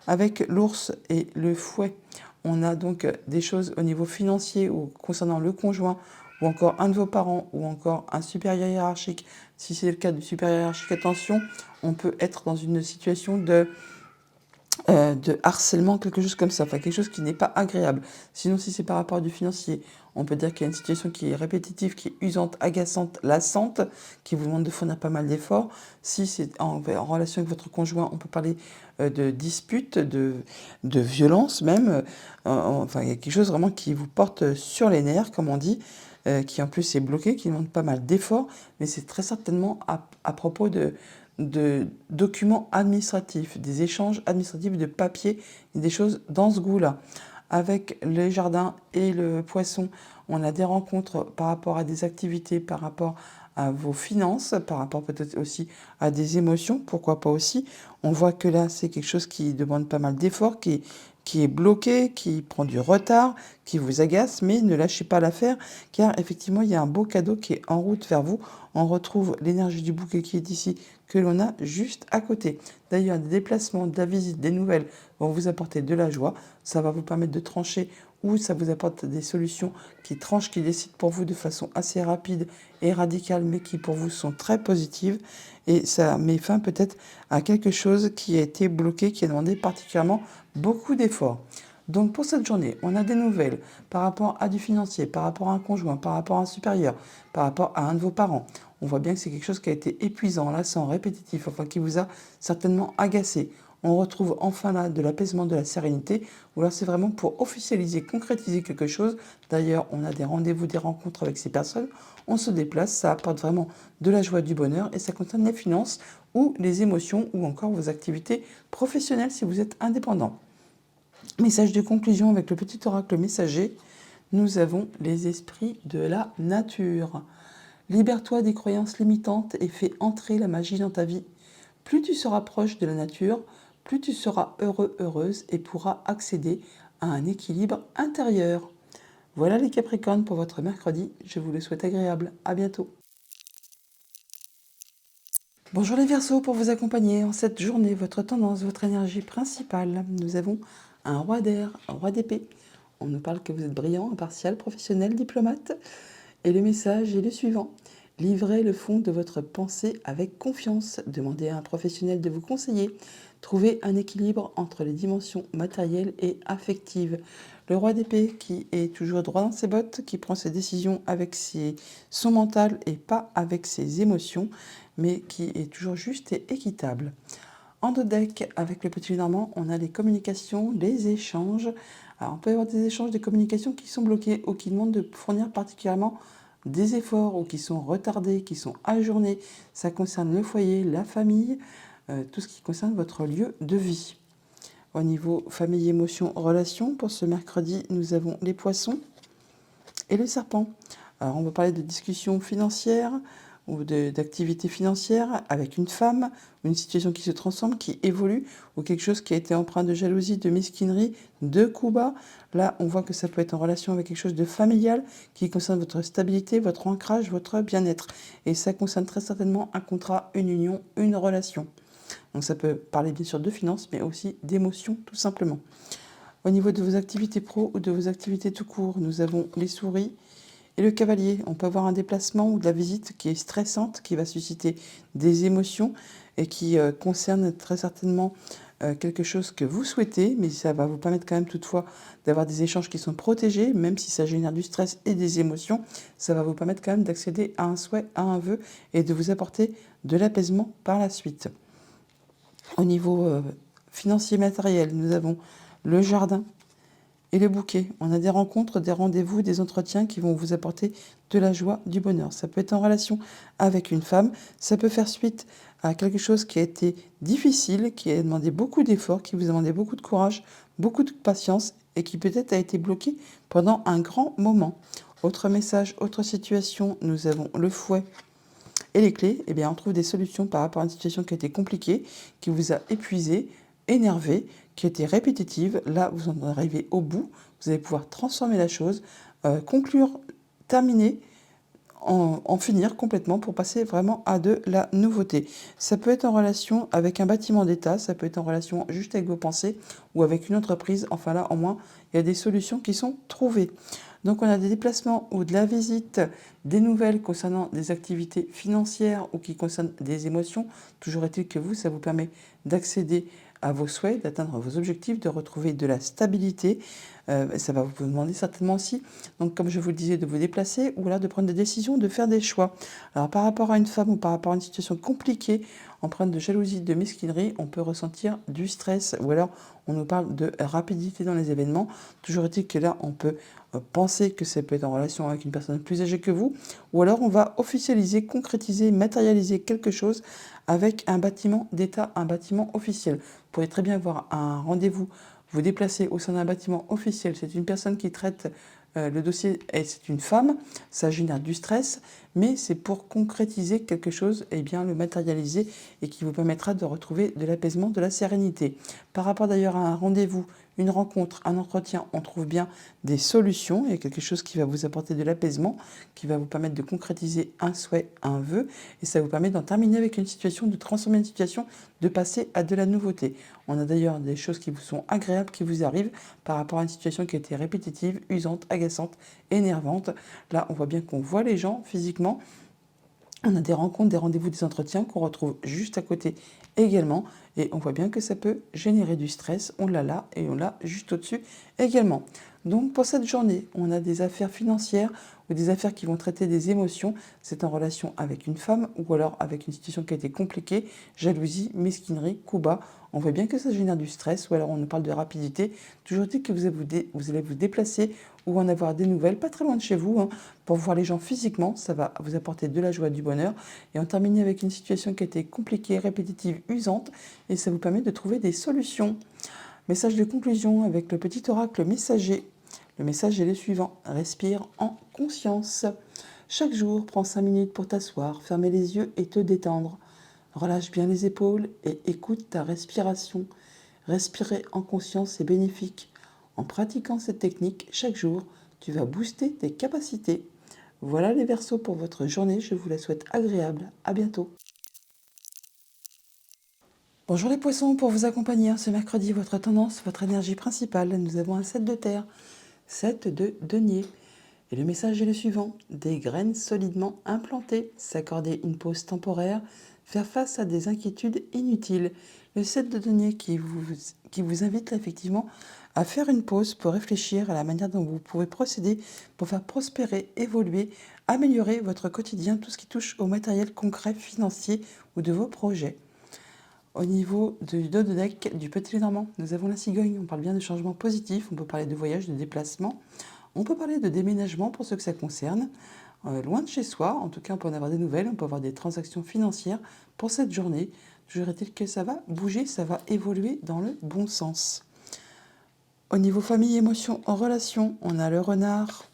Avec l'ours et le fouet, on a donc des choses au niveau financier ou concernant le conjoint ou encore un de vos parents ou encore un supérieur hiérarchique. Si c'est le cas du supérieur hiérarchique, attention, on peut être dans une situation de harcèlement, quelque chose comme ça, enfin quelque chose qui n'est pas agréable. Sinon, si c'est par rapport à du financier, on peut dire qu'il y a une situation qui est répétitive, qui est usante, agaçante, lassante, qui vous demande de fournir pas mal d'efforts. Si c'est en relation avec votre conjoint, on peut parler de dispute, de violence même. Enfin, il y a quelque chose vraiment qui vous porte sur les nerfs, comme on dit, qui en plus est bloqué, qui demande pas mal d'efforts, mais c'est très certainement à propos de documents administratifs, des échanges administratifs de papier, des choses dans ce goût-là. Avec les jardins et le poisson, on a des rencontres par rapport à des activités, par rapport à vos finances, par rapport peut-être aussi à des émotions, pourquoi pas aussi. On voit que là, c'est quelque chose qui demande pas mal d'efforts, qui est bloqué, qui prend du retard, qui vous agace, mais ne lâchez pas l'affaire, car effectivement, il y a un beau cadeau qui est en route vers vous. On retrouve l'énergie du bouquet qui est ici, que l'on a juste à côté. D'ailleurs, des déplacements, de la visite, des nouvelles vont vous apporter de la joie. Ça va vous permettre de trancher ou ça vous apporte des solutions qui tranchent, qui décident pour vous de façon assez rapide et radicale, mais qui pour vous sont très positives. Et ça met fin peut-être à quelque chose qui a été bloqué, qui a demandé particulièrement beaucoup d'efforts. Donc pour cette journée, on a des nouvelles par rapport à du financier, par rapport à un conjoint, par rapport à un supérieur, par rapport à un de vos parents. On voit bien que c'est quelque chose qui a été épuisant, lassant, répétitif, enfin qui vous a certainement agacé. On retrouve enfin là de l'apaisement, de la sérénité, ou alors c'est vraiment pour officialiser, concrétiser quelque chose. D'ailleurs, on a des rendez-vous, des rencontres avec ces personnes, on se déplace, ça apporte vraiment de la joie, du bonheur, et ça concerne les finances ou les émotions, ou encore vos activités professionnelles si vous êtes indépendant. Message de conclusion avec le petit oracle messager. Nous avons les esprits de la nature. Libère-toi des croyances limitantes et fais entrer la magie dans ta vie. Plus tu seras proche de la nature, plus tu seras heureux, heureuse et pourras accéder à un équilibre intérieur. Voilà les Capricornes pour votre mercredi. Je vous le souhaite agréable. À bientôt. Bonjour les Verseaux, pour vous accompagner en cette journée, votre tendance, votre énergie principale. Nous avons un roi d'air, un roi d'épée. On nous parle que vous êtes brillant, impartial, professionnel, diplomate. Et le message est le suivant. Livrez le fond de votre pensée avec confiance. Demandez à un professionnel de vous conseiller. Trouvez un équilibre entre les dimensions matérielles et affectives. Le roi d'épée qui est toujours droit dans ses bottes, qui prend ses décisions avec son mental et pas avec ses émotions, mais qui est toujours juste et équitable. En dos deck, avec le petit Normand, on a les communications, les échanges. Alors, on peut avoir des échanges, des communications qui sont bloquées ou qui demandent de fournir particulièrement des efforts ou qui sont retardés, qui sont ajournés. Ça concerne le foyer, la famille, tout ce qui concerne votre lieu de vie. Au niveau famille, émotions, relations, pour ce mercredi, nous avons les poissons et le serpent. Alors, on va parler de discussions financières ou d'activités financières avec une femme, une situation qui se transforme, qui évolue, ou quelque chose qui a été empreint de jalousie, de mesquinerie, de coups bas. Là, on voit que ça peut être en relation avec quelque chose de familial qui concerne votre stabilité, votre ancrage, votre bien-être. Et ça concerne très certainement un contrat, une union, une relation. Donc ça peut parler bien sûr de finances, mais aussi d'émotions tout simplement. Au niveau de vos activités pro ou de vos activités tout court, nous avons les souris et le cavalier. On peut avoir un déplacement ou de la visite qui est stressante, qui va susciter des émotions et qui concerne très certainement quelque chose que vous souhaitez, mais ça va vous permettre quand même toutefois d'avoir des échanges qui sont protégés, même si ça génère du stress et des émotions, ça va vous permettre quand même d'accéder à un souhait, à un vœu et de vous apporter de l'apaisement par la suite. Au niveau financier matériel, nous avons le jardin et le bouquet. On a des rencontres, des rendez-vous, des entretiens qui vont vous apporter de la joie, du bonheur. Ça peut être en relation avec une femme, ça peut faire suite à quelque chose qui a été difficile, qui a demandé beaucoup d'efforts, qui vous a demandé beaucoup de courage, beaucoup de patience et qui peut-être a été bloqué pendant un grand moment. Autre message, autre situation, nous avons le fouet et les clés. Eh bien, on trouve des solutions par rapport à une situation qui a été compliquée, qui vous a épuisé, énervé, qui a été répétitive. Là, vous en arrivez au bout. Vous allez pouvoir transformer la chose, conclure, terminer, en finir complètement pour passer vraiment à de la nouveauté. Ça peut être en relation avec un bâtiment d'État, ça peut être en relation juste avec vos pensées ou avec une entreprise. Enfin là, au moins, il y a des solutions qui sont trouvées. Donc on a des déplacements ou de la visite, des nouvelles concernant des activités financières ou qui concernent des émotions. Toujours est-il que vous, ça vous permet d'accéder à vos souhaits, d'atteindre vos objectifs, de retrouver de la stabilité. Ça va vous demander certainement aussi, donc comme je vous le disais, de vous déplacer ou là de prendre des décisions, de faire des choix. Alors par rapport à une femme ou par rapport à une situation compliquée, empreinte de jalousie, de mesquinerie, on peut ressentir du stress ou alors on nous parle de rapidité dans les événements. Toujours est-il que là, on peut penser que ça peut être en relation avec une personne plus âgée que vous ou alors on va officialiser, concrétiser, matérialiser quelque chose avec un bâtiment d'État, un bâtiment officiel. Vous pourrez très bien avoir un rendez-vous, vous déplacer au sein d'un bâtiment officiel. C'est une personne qui traite le dossier et c'est une femme. Ça génère du stress, mais c'est pour concrétiser quelque chose et bien le matérialiser et qui vous permettra de retrouver de l'apaisement, de la sérénité. Par rapport d'ailleurs à un rendez-vous, une rencontre, un entretien, on trouve bien des solutions. Il y a quelque chose qui va vous apporter de l'apaisement, qui va vous permettre de concrétiser un souhait, un vœu, et ça vous permet d'en terminer avec une situation, de transformer une situation, de passer à de la nouveauté. On a d'ailleurs des choses qui vous sont agréables, qui vous arrivent par rapport à une situation qui a été répétitive, usante, agaçante, énervante. Là, on voit bien qu'on voit les gens physiquement. On a des rencontres, des rendez-vous, des entretiens qu'on retrouve juste à côté également. Et on voit bien que ça peut générer du stress. On l'a là et on l'a juste au-dessus également. Donc pour cette journée, on a des affaires financières ou des affaires qui vont traiter des émotions. C'est en relation avec une femme ou alors avec une situation qui a été compliquée, jalousie, mesquinerie, coup bas. On voit bien que ça génère du stress ou alors on nous parle de rapidité. Toujours dit que vous allez vous déplacer ou en avoir des nouvelles, pas très loin de chez vous, hein, pour voir les gens physiquement. Ça va vous apporter de la joie, du bonheur. Et on termine avec une situation qui a été compliquée, répétitive, usante. Et ça vous permet de trouver des solutions. Message de conclusion avec le petit oracle messager. Le message est le suivant. Respire en conscience. Chaque jour, prends 5 minutes pour t'asseoir, fermer les yeux et te détendre. Relâche bien les épaules et écoute ta respiration. Respirer en conscience est bénéfique. En pratiquant cette technique chaque jour, tu vas booster tes capacités. Voilà les Verseaux pour votre journée. Je vous la souhaite agréable. À bientôt. Bonjour les poissons, pour vous accompagner ce mercredi, votre tendance, votre énergie principale, nous avons un 7 de terre, 7 de denier. Et le message est le suivant: des graines solidement implantées, s'accorder une pause temporaire, faire face à des inquiétudes inutiles. Le 7 de denier qui vous invite effectivement à faire une pause pour réfléchir à la manière dont vous pouvez procéder pour faire prospérer, évoluer, améliorer votre quotidien, tout ce qui touche au matériel concret, financier ou de vos projets. Au niveau du dos de deck du Petit Lénormand, nous avons la cigogne. On parle bien de changements positifs, on peut parler de voyage, de déplacement. On peut parler de déménagement pour ceux que ça concerne. Loin de chez soi, en tout cas on peut en avoir des nouvelles, on peut avoir des transactions financières pour cette journée. Toujours est-il que ça va bouger, ça va évoluer dans le bon sens. Au niveau famille, émotions, en relation, on a le renard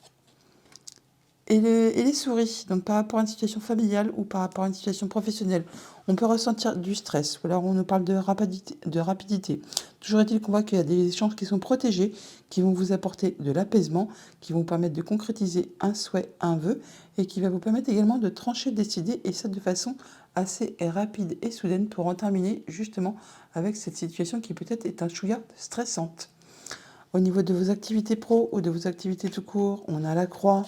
et les souris. Donc par rapport à une situation familiale ou par rapport à une situation professionnelle, on peut ressentir du stress. Ou alors on nous parle de rapidité. Toujours est-il qu'on voit qu'il y a des échanges qui sont protégés, qui vont vous apporter de l'apaisement, qui vont permettre de concrétiser un souhait, un vœu, et qui va vous permettre également de trancher, décider, et ça de façon assez rapide et soudaine pour en terminer justement avec cette situation qui peut-être est un chouïa stressante. Au niveau de vos activités pro ou de vos activités tout court, on a la croix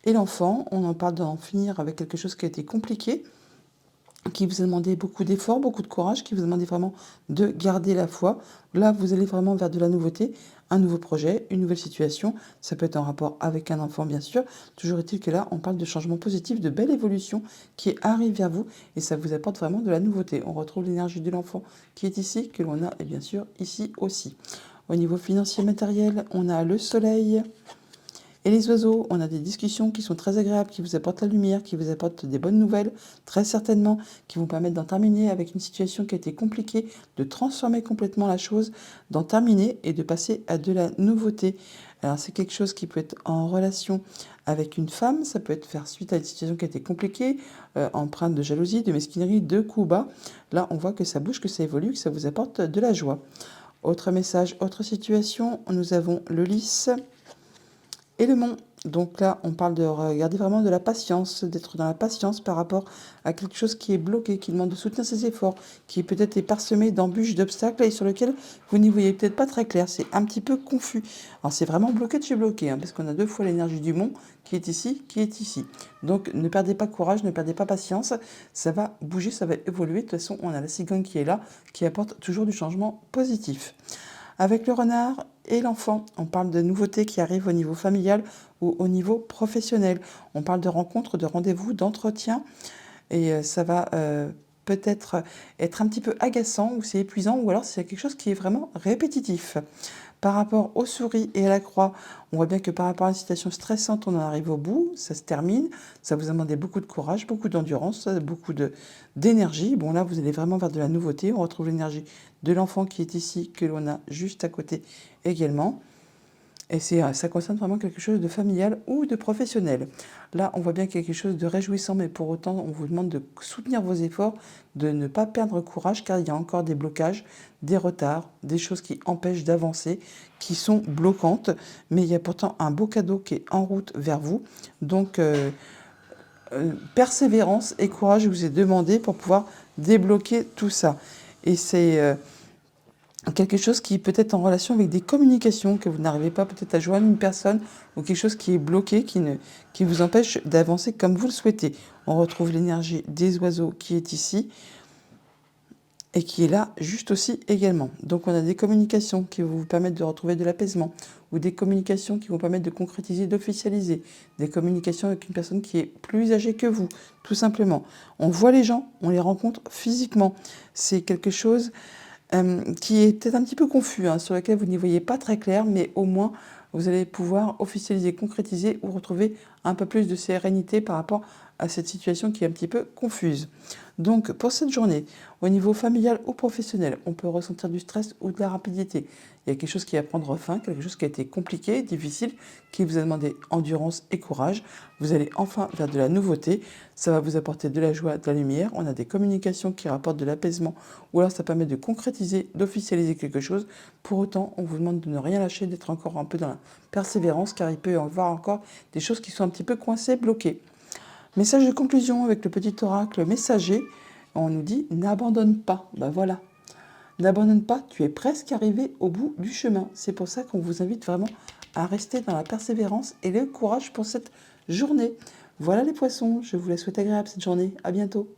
et l'enfant. On en parle d'en finir avec quelque chose qui a été compliqué, qui vous a demandé beaucoup d'efforts, beaucoup de courage, qui vous a demandé vraiment de garder la foi. Là, vous allez vraiment vers de la nouveauté, un nouveau projet, une nouvelle situation. Ça peut être en rapport avec un enfant, bien sûr. Toujours est-il que là, on parle de changement positif, de belle évolution qui arrive vers vous et ça vous apporte vraiment de la nouveauté. On retrouve l'énergie de l'enfant qui est ici, que l'on a, et bien sûr, ici aussi. Au niveau financier matériel, on a le soleil. Et les oiseaux, on a des discussions qui sont très agréables, qui vous apportent la lumière, qui vous apportent des bonnes nouvelles, très certainement, qui vous permettent d'en terminer avec une situation qui a été compliquée, de transformer complètement la chose, d'en terminer et de passer à de la nouveauté. Alors c'est quelque chose qui peut être en relation avec une femme, ça peut être faire suite à une situation qui a été compliquée, empreinte de jalousie, de mesquinerie, de coups bas. Là, on voit que ça bouge, que ça évolue, que ça vous apporte de la joie. Autre message, autre situation, nous avons le lys et le mont. Donc là, on parle de regarder vraiment de la patience, d'être dans la patience par rapport à quelque chose qui est bloqué, qui demande de soutenir ses efforts, qui peut-être est parsemé d'embûches, d'obstacles et sur lequel vous n'y voyez peut-être pas très clair. C'est un petit peu confus. Alors c'est vraiment bloqué de chez bloqué, hein, parce qu'on a deux fois l'énergie du mont qui est ici, qui est ici. Donc ne perdez pas courage, ne perdez pas patience. Ça va bouger, ça va évoluer. De toute façon, on a la cigogne qui est là, qui apporte toujours du changement positif. Avec le renard et l'enfant, on parle de nouveautés qui arrivent au niveau familial ou au niveau professionnel. On parle de rencontres, de rendez-vous, d'entretiens. Et ça va peut-être être un petit peu agaçant ou c'est épuisant ou alors c'est quelque chose qui est vraiment répétitif. Par rapport aux souris et à la croix, on voit bien que par rapport à une situation stressante, on en arrive au bout, ça se termine, ça vous a demandé beaucoup de courage, beaucoup d'endurance, beaucoup d'énergie. Bon là, vous allez vraiment vers de la nouveauté, on retrouve l'énergie de l'enfant qui est ici, que l'on a juste à côté également. Et ça concerne vraiment quelque chose de familial ou de professionnel. Là, on voit bien quelque chose de réjouissant, mais pour autant, on vous demande de soutenir vos efforts, de ne pas perdre courage, car il y a encore des blocages, des retards, des choses qui empêchent d'avancer, qui sont bloquantes. Mais il y a pourtant un beau cadeau qui est en route vers vous. Donc, persévérance et courage vous est demandé pour pouvoir débloquer tout ça. Et c'est quelque chose qui peut être en relation avec des communications, que vous n'arrivez pas peut-être à joindre une personne, ou quelque chose qui est bloqué, qui vous empêche d'avancer comme vous le souhaitez. On retrouve l'énergie des oiseaux qui est ici, et qui est là juste aussi également. Donc on a des communications qui vont vous permettre de retrouver de l'apaisement, ou des communications qui vont permettre de concrétiser, d'officialiser, des communications avec une personne qui est plus âgée que vous, tout simplement. On voit les gens, on les rencontre physiquement. C'est quelque chose qui est peut-être un petit peu confus, sur lequel vous n'y voyez pas très clair, mais au moins vous allez pouvoir officialiser, concrétiser ou retrouver un peu plus de sérénité par rapport à cette situation qui est un petit peu confuse. Donc pour cette journée, au niveau familial ou professionnel, on peut ressentir du stress ou de la rapidité. Il y a quelque chose qui va prendre fin, quelque chose qui a été compliqué, difficile, qui vous a demandé endurance et courage. Vous allez enfin vers de la nouveauté. Ça va vous apporter de la joie, de la lumière. On a des communications qui rapportent de l'apaisement, ou alors ça permet de concrétiser, d'officialiser quelque chose. Pour autant, on vous demande de ne rien lâcher, d'être encore un peu dans la persévérance, car il peut y avoir encore des choses qui sont un petit peu coincées, bloquées. Message de conclusion avec le petit oracle messager. On nous dit n'abandonne pas. Ben voilà. N'abandonne pas, tu es presque arrivé au bout du chemin. C'est pour ça qu'on vous invite vraiment à rester dans la persévérance et le courage pour cette journée. Voilà les poissons, je vous la souhaite agréable cette journée. À bientôt.